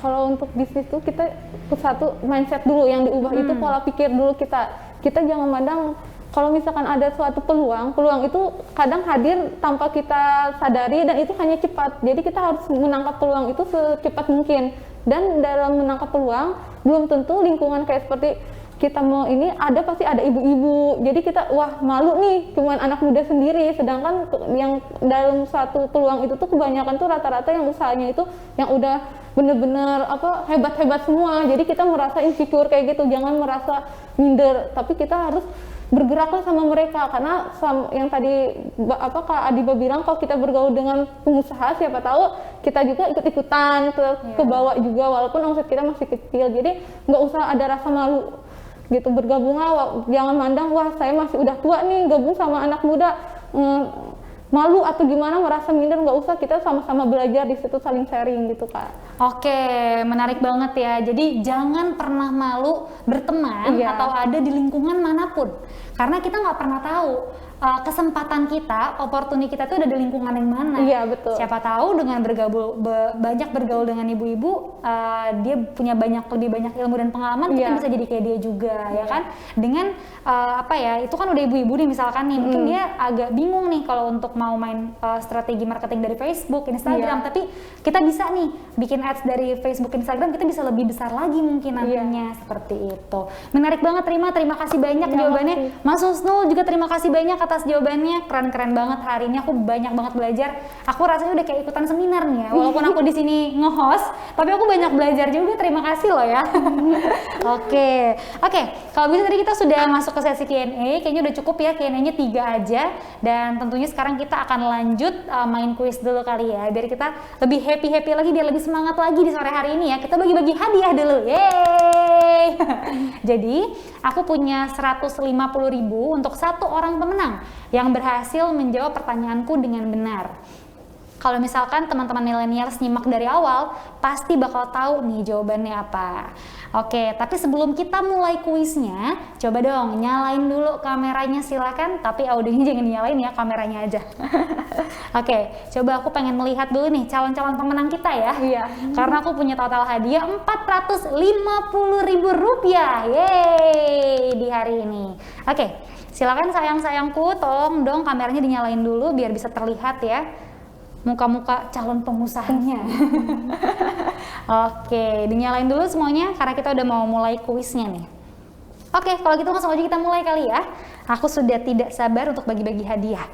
Kalau untuk bisnis tuh kita satu mindset dulu yang diubah, itu pola pikir dulu kita jangan mandang kalau misalkan ada suatu peluang itu kadang hadir tanpa kita sadari dan itu hanya cepat. Jadi kita harus menangkap peluang itu secepat mungkin. Dan dalam menangkap peluang belum tentu lingkungan kayak seperti kita mau ini pasti ada ibu-ibu. Jadi kita malu nih cuman anak muda sendiri, sedangkan yang dalam satu peluang itu tuh kebanyakan tuh rata-rata yang usahanya itu yang udah bener-bener hebat-hebat semua. Jadi kita merasa insecure kayak gitu, jangan merasa minder, tapi kita harus bergeraklah sama mereka, karena yang tadi Kak Adiba bilang, kalau kita bergaul dengan pengusaha siapa tahu kita juga ikut-ikutan ke bawah juga walaupun omset kita masih kecil. Jadi nggak usah ada rasa malu gitu, bergabunglah, jangan mandang saya masih udah tua nih gabung sama anak muda malu atau gimana, merasa minder, nggak usah, kita sama-sama belajar di situ, saling sharing gitu Kak. Oke, menarik banget ya. Jadi jangan pernah malu berteman atau ada di lingkungan manapun, karena kita nggak pernah tahu kesempatan kita, opportunity kita itu ada di lingkungan yang mana. Iya, betul. Siapa tahu dengan banyak bergaul dengan ibu-ibu, dia punya lebih banyak ilmu dan pengalaman, kita bisa jadi kayak dia juga, ya kan? Dengan itu kan udah ibu-ibu nih misalkan nih, mungkin dia agak bingung nih kalau untuk mau main strategi marketing dari Facebook, Instagram, tapi kita bisa nih bikin ads dari Facebook, Instagram, kita bisa lebih besar lagi mungkin nantinya, seperti itu. Menarik banget, terima kasih banyak jawabannya. Mas Husnul juga terima kasih banyak atas jawabannya, keren-keren banget hari ini, aku banyak banget belajar. Aku rasanya udah kayak ikutan seminar nih ya, walaupun aku di sini nge-host, tapi aku banyak belajar juga. Terima kasih loh ya. Oke, kalau bisa tadi kita sudah masuk ke sesi Q&A, kayaknya udah cukup ya, Q&A-nya 3 aja, dan tentunya sekarang kita akan lanjut main kuis dulu kali ya, biar kita lebih happy lagi, biar lebih semangat lagi di sore hari ini ya. Kita bagi-bagi hadiah dulu, yeay. Jadi aku punya 150.000 untuk satu orang pemenang yang berhasil menjawab pertanyaanku dengan benar. Kalau misalkan teman-teman milenial nyimak dari awal, pasti bakal tahu nih jawabannya apa. Oke, tapi sebelum kita mulai kuisnya, coba dong nyalain dulu kameranya silakan, tapi audionya jangan nyalain ya, kameranya aja. Oke, coba aku pengen melihat dulu nih calon-calon pemenang kita ya. Iya. Karena aku punya total hadiah Rp450.000. Yeay, di hari ini. Oke, silakan sayang-sayangku, tolong dong kameranya dinyalain dulu biar bisa terlihat ya muka-muka calon pengusahanya. Oke, dinyalain dulu semuanya karena kita udah mau mulai kuisnya nih. Oke, kalau gitu langsung aja kita mulai kali ya. Aku sudah tidak sabar untuk bagi-bagi hadiah.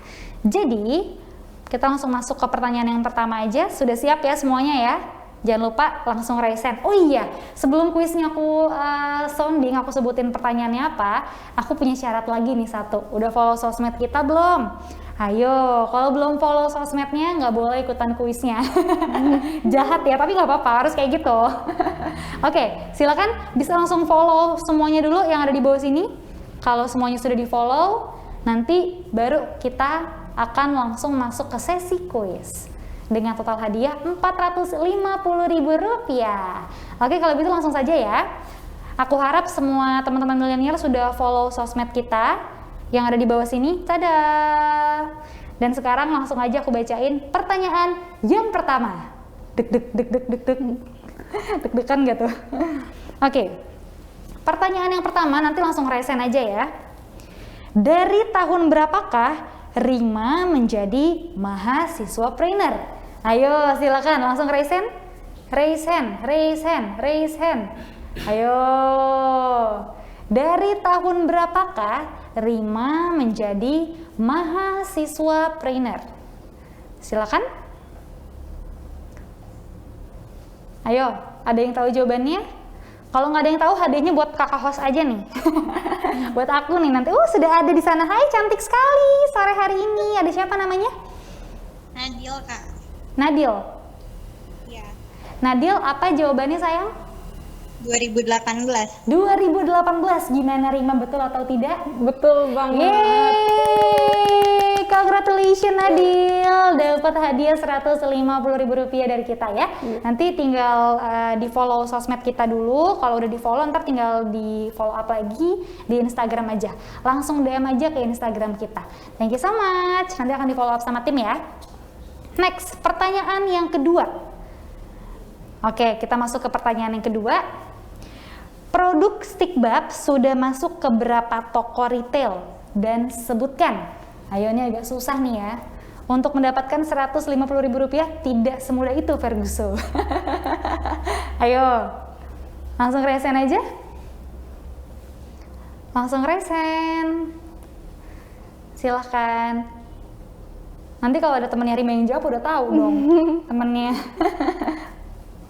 Jadi, kita langsung masuk ke pertanyaan yang pertama aja. Sudah siap ya semuanya ya? Jangan lupa langsung raise hand. Oh iya, sebelum kuisnya aku sounding, aku sebutin pertanyaannya apa, aku punya syarat lagi nih satu. Udah follow sosmed kita belum? Ayo, kalau belum follow sosmednya nggak boleh ikutan kuisnya. Jahat ya, tapi nggak apa-apa, harus kayak gitu. Oke, silakan bisa langsung follow semuanya dulu yang ada di bawah sini. Kalau semuanya sudah di follow, nanti baru kita akan langsung masuk ke sesi kuis. dengan total hadiah Rp450.000. Oke, kalau gitu langsung saja ya. Aku harap semua teman-teman milenial sudah follow sosmed kita yang ada di bawah sini. Tada! Dan sekarang langsung aja aku bacain pertanyaan yang pertama. Deg-degan gak tuh? Oke. Pertanyaan yang pertama nanti langsung resen aja ya. Dari tahun berapakah Rima menjadi mahasiswapreneur? Ayo silakan langsung resen. Raise hand. Ayo. Dari tahun berapakah Rima menjadi mahasiswapreneur? Silakan. Ayo, ada yang tahu jawabannya? Kalau nggak ada yang tahu, hadiahnya buat kakak host aja nih. Buat aku nih nanti. Sudah ada di sana. Hai, cantik sekali sore hari ini. Ada siapa namanya? Nadil, Kak. Nadil. Iya. Nadil, apa jawabannya sayang? 2018. 2018. Gimana Rima, betul atau tidak? Betul banget. Yeay, congratulations Nadil, dapat hadiah Rp150.000 dari kita ya. Nanti tinggal di follow sosmed kita dulu. Kalau udah di follow, ntar tinggal di follow up lagi di Instagram aja. Langsung DM aja ke Instagram kita. Thank you so much. Nanti akan di follow up sama tim ya. Next, pertanyaan yang kedua. Oke, kita masuk ke pertanyaan yang kedua. Produk Stickbab sudah masuk ke berapa toko retail dan sebutkan. Ayo, ini agak susah nih ya. Untuk mendapatkan Rp150.000 tidak semudah itu Ferguson. Ayo, langsung resen aja. Langsung resen. Silahkan. Nanti kalau ada temennya Rima yang jawab udah tahu dong temennya.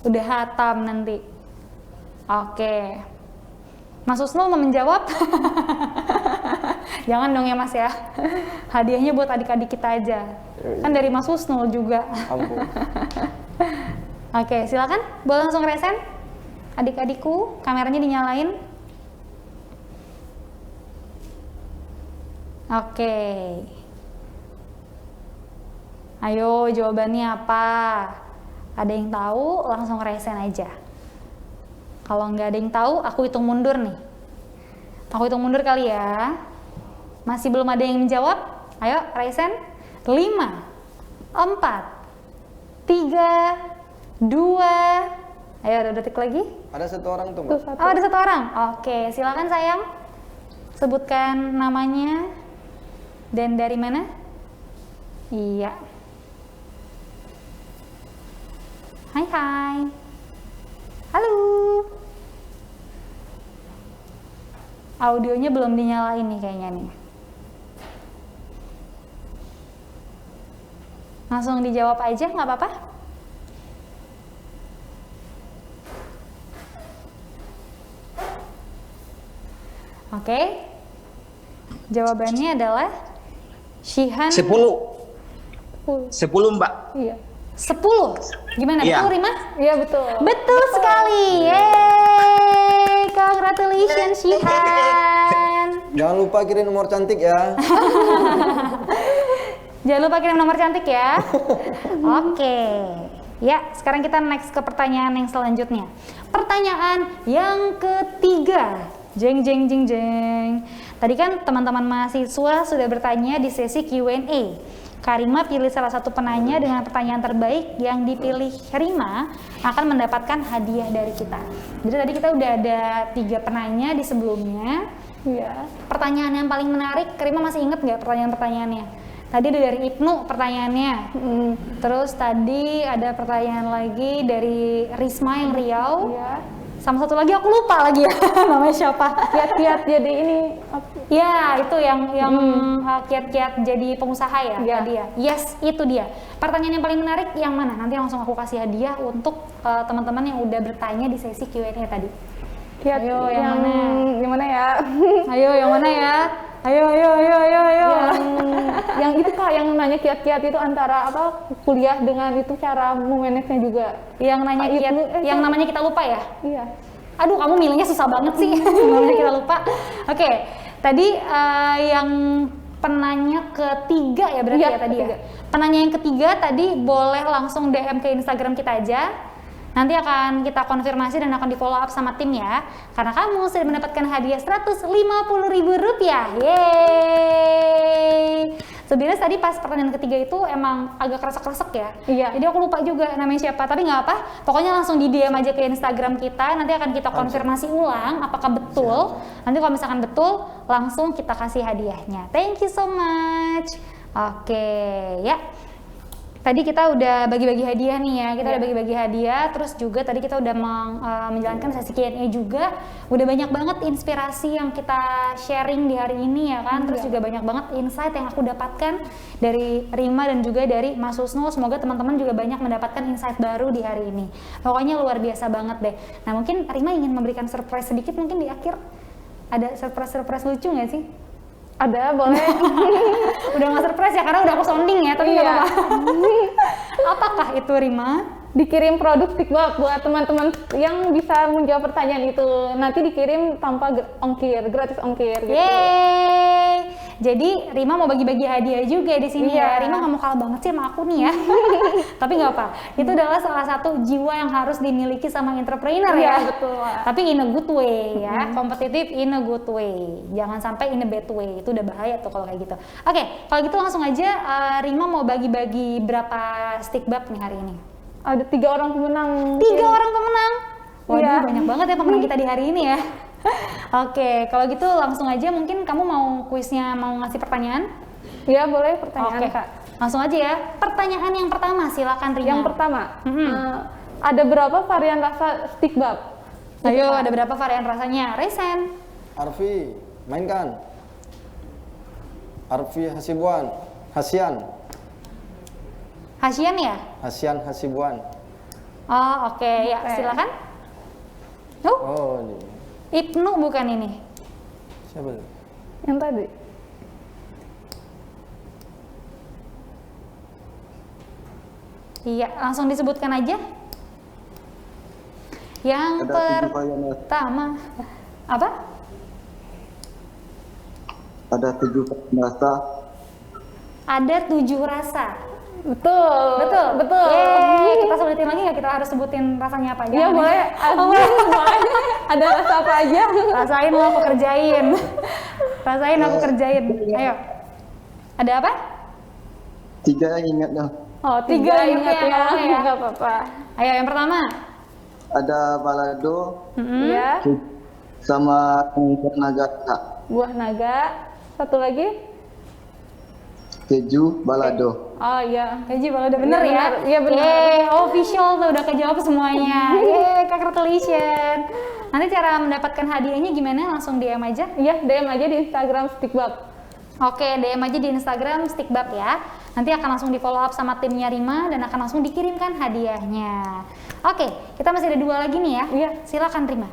Udah hatam nanti. Oke. Mas Husnul mau menjawab? Jangan dong ya Mas ya. Hadiahnya buat adik-adik kita aja. Kan dari Mas Husnul juga. Ampun. Oke, silakan. Boleh langsung resen? Adik-adikku, kameranya dinyalain. Oke. Ayo, jawabannya apa? Ada yang tahu? Langsung resen aja. Kalau nggak ada yang tahu, aku hitung mundur nih. Aku hitung mundur kali ya. Masih belum ada yang menjawab? Ayo, resen. 5, 4, 3, 2. Ayo, ada detik lagi. Ada satu orang tuh, Mbak. Oh, ada satu orang. Oke, silakan sayang. Sebutkan namanya dan dari mana? Iya. Hai. Halo. Audionya belum dinyalain nih kayaknya nih. Langsung dijawab aja, nggak apa-apa? Oke. Jawabannya adalah Shihan 10, Mbak. Iya. 10. Gimana? Iya. Betul, Rima? Iya betul. Betul sekali. Yeay. Congratulations, Shihan. Jangan lupa kirim nomor cantik ya. Jangan lupa kirim nomor cantik ya. Oke. Ya, sekarang kita next ke pertanyaan yang selanjutnya. Pertanyaan yang ketiga. Jeng. Tadi kan teman-teman mahasiswa sudah bertanya di sesi Q&A. Karima pilih salah satu penanya dengan pertanyaan terbaik, yang dipilih Rima akan mendapatkan hadiah dari kita. Jadi tadi kita udah ada 3 penanya di sebelumnya. Iya. Pertanyaan yang paling menarik, Rima masih inget nggak pertanyaan-pertanyaannya? Tadi ada dari Ibnu pertanyaannya. Terus tadi ada pertanyaan lagi dari Risma yang Riau. Iya. Sama satu lagi aku lupa lagi ya namanya siapa. Kiat-kiat jadi ini. Ya, itu yang kiat-kiat jadi pengusaha ya, Iya. tadi ya. Yes, itu dia. Pertanyaan yang paling menarik yang mana? Nanti langsung aku kasih hadiah untuk teman-teman yang udah bertanya di sesi Q&A tadi. Kiat Ayo, yang mana? Yang mana ya? Ayo, yang mana ya? Ayo. Yang itu Kak, yang nanya kiat-kiat itu antara apa kuliah dengan itu cara memanage-nya juga. Yang nanya Ah, kiat, Ibnu, yang namanya kita lupa ya? Iya. Aduh, kamu milihnya susah banget sih. Namanya kita lupa. Oke, tadi yang penanya ketiga ya berarti Iya, ya tadi ketiga. ya. Penanya yang ketiga tadi boleh langsung DM ke Instagram kita aja. Nanti akan kita konfirmasi dan akan di follow up sama tim ya. Karena kamu sudah mendapatkan hadiah Rp150.000. Yeay! Sebenarnya tadi pas pertanyaan ketiga itu emang agak kresek-kresek ya. Iya. Jadi aku lupa juga namanya siapa, tapi nggak apa. Pokoknya langsung di DM aja ke Instagram kita. Nanti akan kita konfirmasi ulang apakah betul. Nanti kalau misalkan betul, langsung kita kasih hadiahnya. Thank you so much. Oke, ya. Tadi kita udah bagi-bagi hadiah nih ya, kita udah bagi-bagi hadiah, terus juga tadi kita udah menjalankan sesi Q&A juga. Udah banyak banget inspirasi yang kita sharing di hari ini ya kan, terus juga banyak banget insight yang aku dapatkan dari Rima dan juga dari Mas Husnu. Semoga teman-teman juga banyak mendapatkan insight baru di hari ini. Pokoknya luar biasa banget deh. Nah mungkin Rima ingin memberikan surprise sedikit mungkin di akhir. Ada surprise lucu nggak sih? Ada, boleh. Udah nggak surprise ya karena udah aku sounding ya, tapi nggak Iya. apa-apa. Apakah itu Rima? Dikirim produk stickbab buat teman-teman yang bisa menjawab pertanyaan itu. Nanti dikirim tanpa ongkir, gratis ongkir gitu. Yeay! Jadi Rima mau bagi-bagi hadiah juga di sini ya. Iya. Rima nggak mau kalah banget sih sama aku nih ya. Tapi nggak apa. Itu adalah salah satu jiwa yang harus dimiliki sama entrepreneur Iya, ya. betul. Tapi in a good way ya. Kompetitif in a good way. Jangan sampai in a bad way. Itu udah bahaya tuh kalau kayak gitu. Oke, kalau gitu langsung aja Rima mau bagi-bagi berapa stickbab nih hari ini? Ada 3 orang pemenang. 3 orang pemenang. Waduh, Iya. banyak banget ya pemenang kita di hari ini ya. Oke, kalau gitu langsung aja mungkin kamu mau kuisnya mau ngasih pertanyaan? Ya, boleh pertanyaan, Oke, Kak. langsung aja ya. Pertanyaan yang pertama, silakan Rima. Yang pertama, Mhm. ada berapa varian rasa stickbab? Ayo, ada berapa varian rasanya? Resen. Arfi, mainkan. Arfi Hasibuan, Hasian, Hasian ya? Hasian Hasibuan. Oh, oke, ya Oke. silakan. Oh, ini. Ibnu bukan ini? Siapa tuh? Yang tadi. Iya, langsung disebutkan aja. Yang Ada 7 varian rasa. pertama, apa? Ada 7 varian rasa. Ada 7 rasa. Betul. Betul, Betul. Yeay, kita sebutin lagi nggak? Kita harus sebutin rasanya apa aja? Iya, boleh. Boleh. Ada rasa apa aja? Rasain lo aku kerjain. Rasain aku kerjain. Ayo. Ada apa? 3 yang ingatnya. Oh, 3 Tiga ingat ingat ya. ya, ya. Nggak apa-apa. Ayo yang pertama. Ada balado Ya, sama buah naga. buah naga. Satu lagi. Keju balado. Oh iya. Keju kalau udah bener Iya, ya. bener. Iya, bener. Yeay, official tuh udah kejawab semuanya. Yeay, congratulations. Nanti cara mendapatkan hadiahnya gimana? Langsung DM aja. Iya, DM aja di Instagram stickbab. Oke, DM aja di Instagram stickbab ya. Nanti akan langsung di follow up sama timnya Rima dan akan langsung dikirimkan hadiahnya. Oke, kita masih ada 2 lagi nih ya. Iya. Silakan Rima.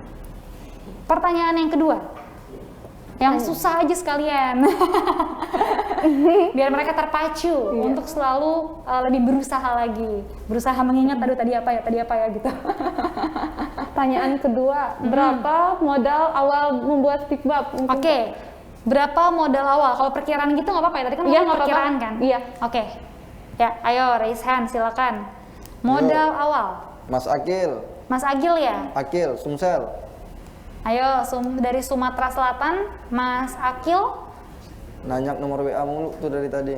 Pertanyaan yang kedua. Yang susah aja sekalian. Biar mereka terpacu untuk selalu lebih berusaha lagi. Berusaha mengingat aduh tadi apa ya gitu. Pertanyaan kedua, berapa modal awal membuat stickbab? Mungkin Oke. Berapa modal awal? Kalau perkiraan gitu nggak apa-apa ya? Tadi kan Iya, ngomong nggak perkiraan apa-apa. kan? Iya. Oke. Ya, ayo raise hand silakan. Modal awal. Mas Akil, Mas Agil ya? Akil, Sumsel. Ayo dari Sumatera Selatan, Mas Akil. Nanyak nomor WA mulu tuh dari tadi.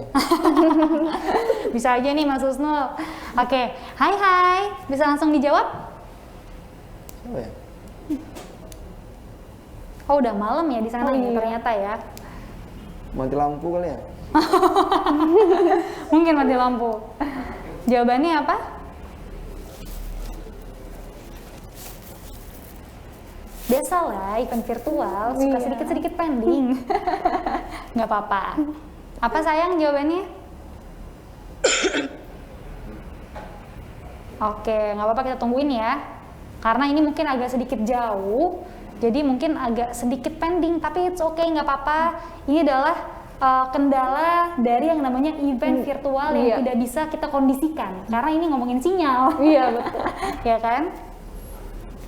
Bisa aja nih Mas Husnul. Oke. Hai. Bisa langsung dijawab? Siapa ya? Oh, udah malam ya di sana ya ternyata ya. Mati lampu kali ya? Mungkin mati lampu. Jawabannya apa? Biasalah, event virtual suka Iya. sedikit-sedikit pending. Nggak apa-apa. Apa sayang jawabannya? Oke, nggak apa-apa kita tungguin ya. Karena ini mungkin agak sedikit jauh, jadi mungkin agak sedikit pending, tapi it's okay, nggak apa-apa. Ini adalah kendala dari yang namanya event virtual yang Iya. tidak bisa kita kondisikan. Karena ini ngomongin sinyal. Iya, betul. Ya kan?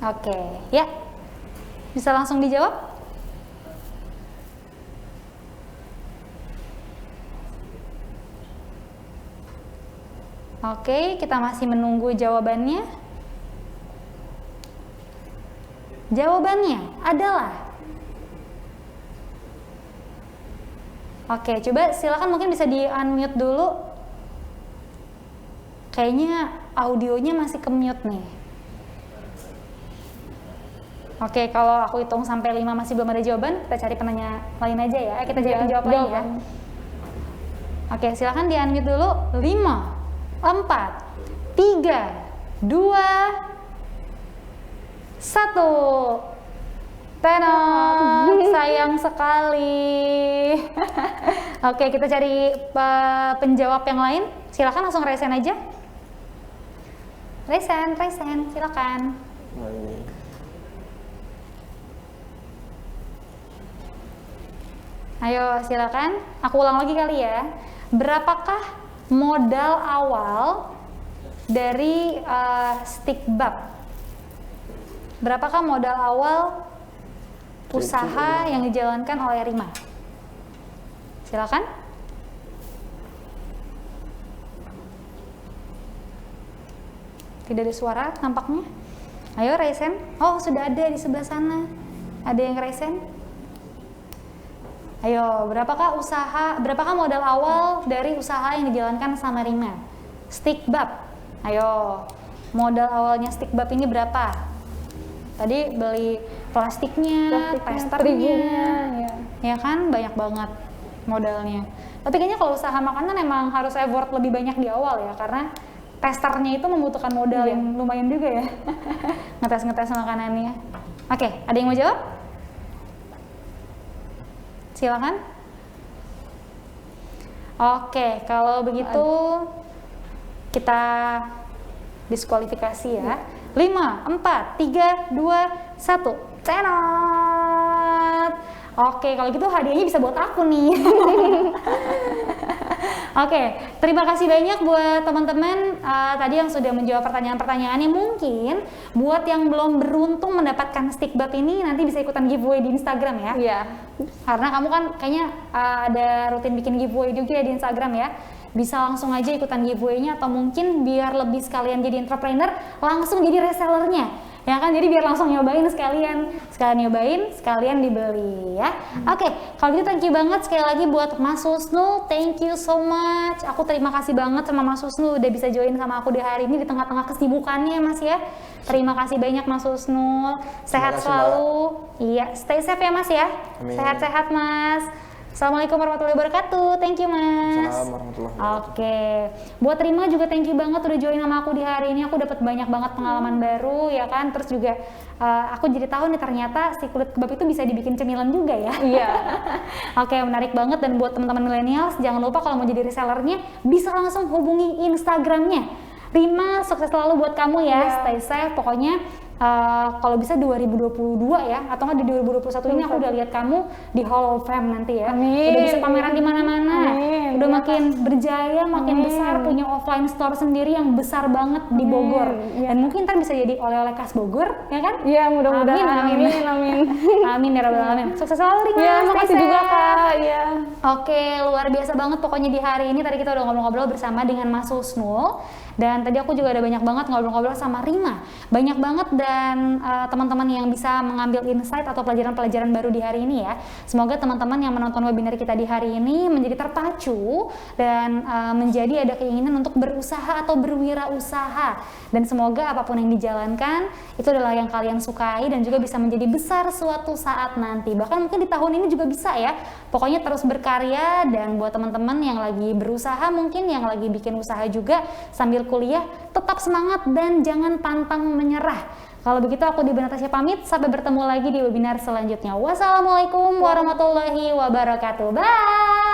Oke, ya. Bisa langsung dijawab? Oke, kita masih menunggu jawabannya. Jawabannya adalah, oke, coba silakan mungkin bisa di unmute dulu. Kayaknya audionya masih ke-mute nih. Oke, kalau aku hitung sampai 5 masih belum ada jawaban, kita cari penanya lain aja ya. Kita cari penjawab lain ya. Oke, silakan di unmute dulu. 5, 4, 3, 2, 1. Tenor, sayang sekali. Oke, kita cari penjawab yang lain. Silakan langsung resen aja. Resen, silakan. Ayo, silakan. Aku ulang lagi kali ya. Berapakah modal awal dari Stickbab? Berapakah modal awal usaha yang dijalankan oleh Rima? Silakan. Tidak ada suara nampaknya. Ayo resen. Oh, sudah ada di sebelah sana. Ada yang resen? Ayo, berapakah modal awal dari usaha yang dijalankan sama Rima? Stickbab. Ayo, modal awalnya Stickbab ini berapa? Tadi beli plastiknya, testernya, ya kan, banyak banget modalnya. Tapi kayaknya kalau usaha makanan emang harus effort lebih banyak di awal ya, karena testernya itu membutuhkan modal yang lumayan juga ya. Ngetes makanannya. Oke, ada yang mau jawab? Silakan. Oke, kalau begitu kita diskualifikasi ya. 5, 4, 3, 2, 1. Tenot. Oke, kalau gitu hadiahnya bisa buat aku nih. Oke, terima kasih banyak buat teman-teman tadi yang sudah menjawab pertanyaan-pertanyaannya. Mungkin buat yang belum beruntung mendapatkan Stickbab ini nanti bisa ikutan giveaway di Instagram ya. Iya. Karena kamu kan kayaknya ada rutin bikin giveaway juga ya di Instagram ya. Bisa langsung aja ikutan giveaway-nya, atau mungkin biar lebih sekalian jadi entrepreneur, langsung jadi resellernya. Ya kan, jadi biar langsung nyobain sekalian nyobain, sekalian dibeli ya. Oke, kalau gitu thank you banget sekali lagi buat Mas Husnul, thank you so much. Aku terima kasih banget sama Mas Husnul udah bisa join sama aku di hari ini di tengah-tengah kesibukannya Mas ya. Terima kasih banyak Mas Husnul, sehat selalu. Iya, stay safe ya Mas ya. Sehat-sehat Mas. Assalamualaikum warahmatullahi wabarakatuh. Thank you Mas. Assalamualaikum warahmatullahi wabarakatuh. Oke. Buat Rima juga thank you banget udah join sama aku di hari ini. Aku dapat banyak banget pengalaman baru ya kan. Terus juga aku jadi tahu nih ternyata si kulit kebab itu bisa dibikin cemilan juga ya. Iya. Oke, menarik banget. Dan buat teman-teman milenials, jangan lupa kalau mau jadi resellernya bisa langsung hubungi Instagramnya. Rima, sukses selalu buat kamu ya. Stay safe. Pokoknya kalau bisa 2022 ya, atau nggak di 2021 ini aku udah lihat kamu di Hall of Fame nanti ya. Amin. Udah bisa pameran di mana-mana. Amin. Udah makin berjaya, makin besar, punya offline store sendiri yang besar banget di Bogor. Dan mungkin ntar bisa jadi oleh-oleh khas Bogor, ya kan? Iya, mudah-mudahan. Amin. Amin ya rabbal alamin. Sukses selalu Rima. Iya, Stay makasih safe. juga Kak. Iya. Oke, luar biasa banget pokoknya di hari ini. Tadi kita udah ngobrol-ngobrol bersama dengan Mas Husnul. Dan tadi aku juga ada banyak banget ngobrol-ngobrol sama Rima. Banyak banget dan teman-teman yang bisa mengambil insight atau pelajaran-pelajaran baru di hari ini ya. Semoga teman-teman yang menonton webinar kita di hari ini menjadi terpacu dan menjadi ada keinginan untuk berusaha atau berwirausaha. Dan semoga apapun yang dijalankan itu adalah yang kalian sukai dan juga bisa menjadi besar suatu saat nanti. Bahkan mungkin di tahun ini juga bisa ya. Pokoknya terus berkarya. Dan buat teman-teman yang lagi berusaha, mungkin yang lagi bikin usaha juga sambil kuliah, tetap semangat dan jangan pantang menyerah. Kalau begitu aku Diba Natasha pamit, sampai bertemu lagi di webinar selanjutnya. Wassalamualaikum warahmatullahi wabarakatuh. Bye.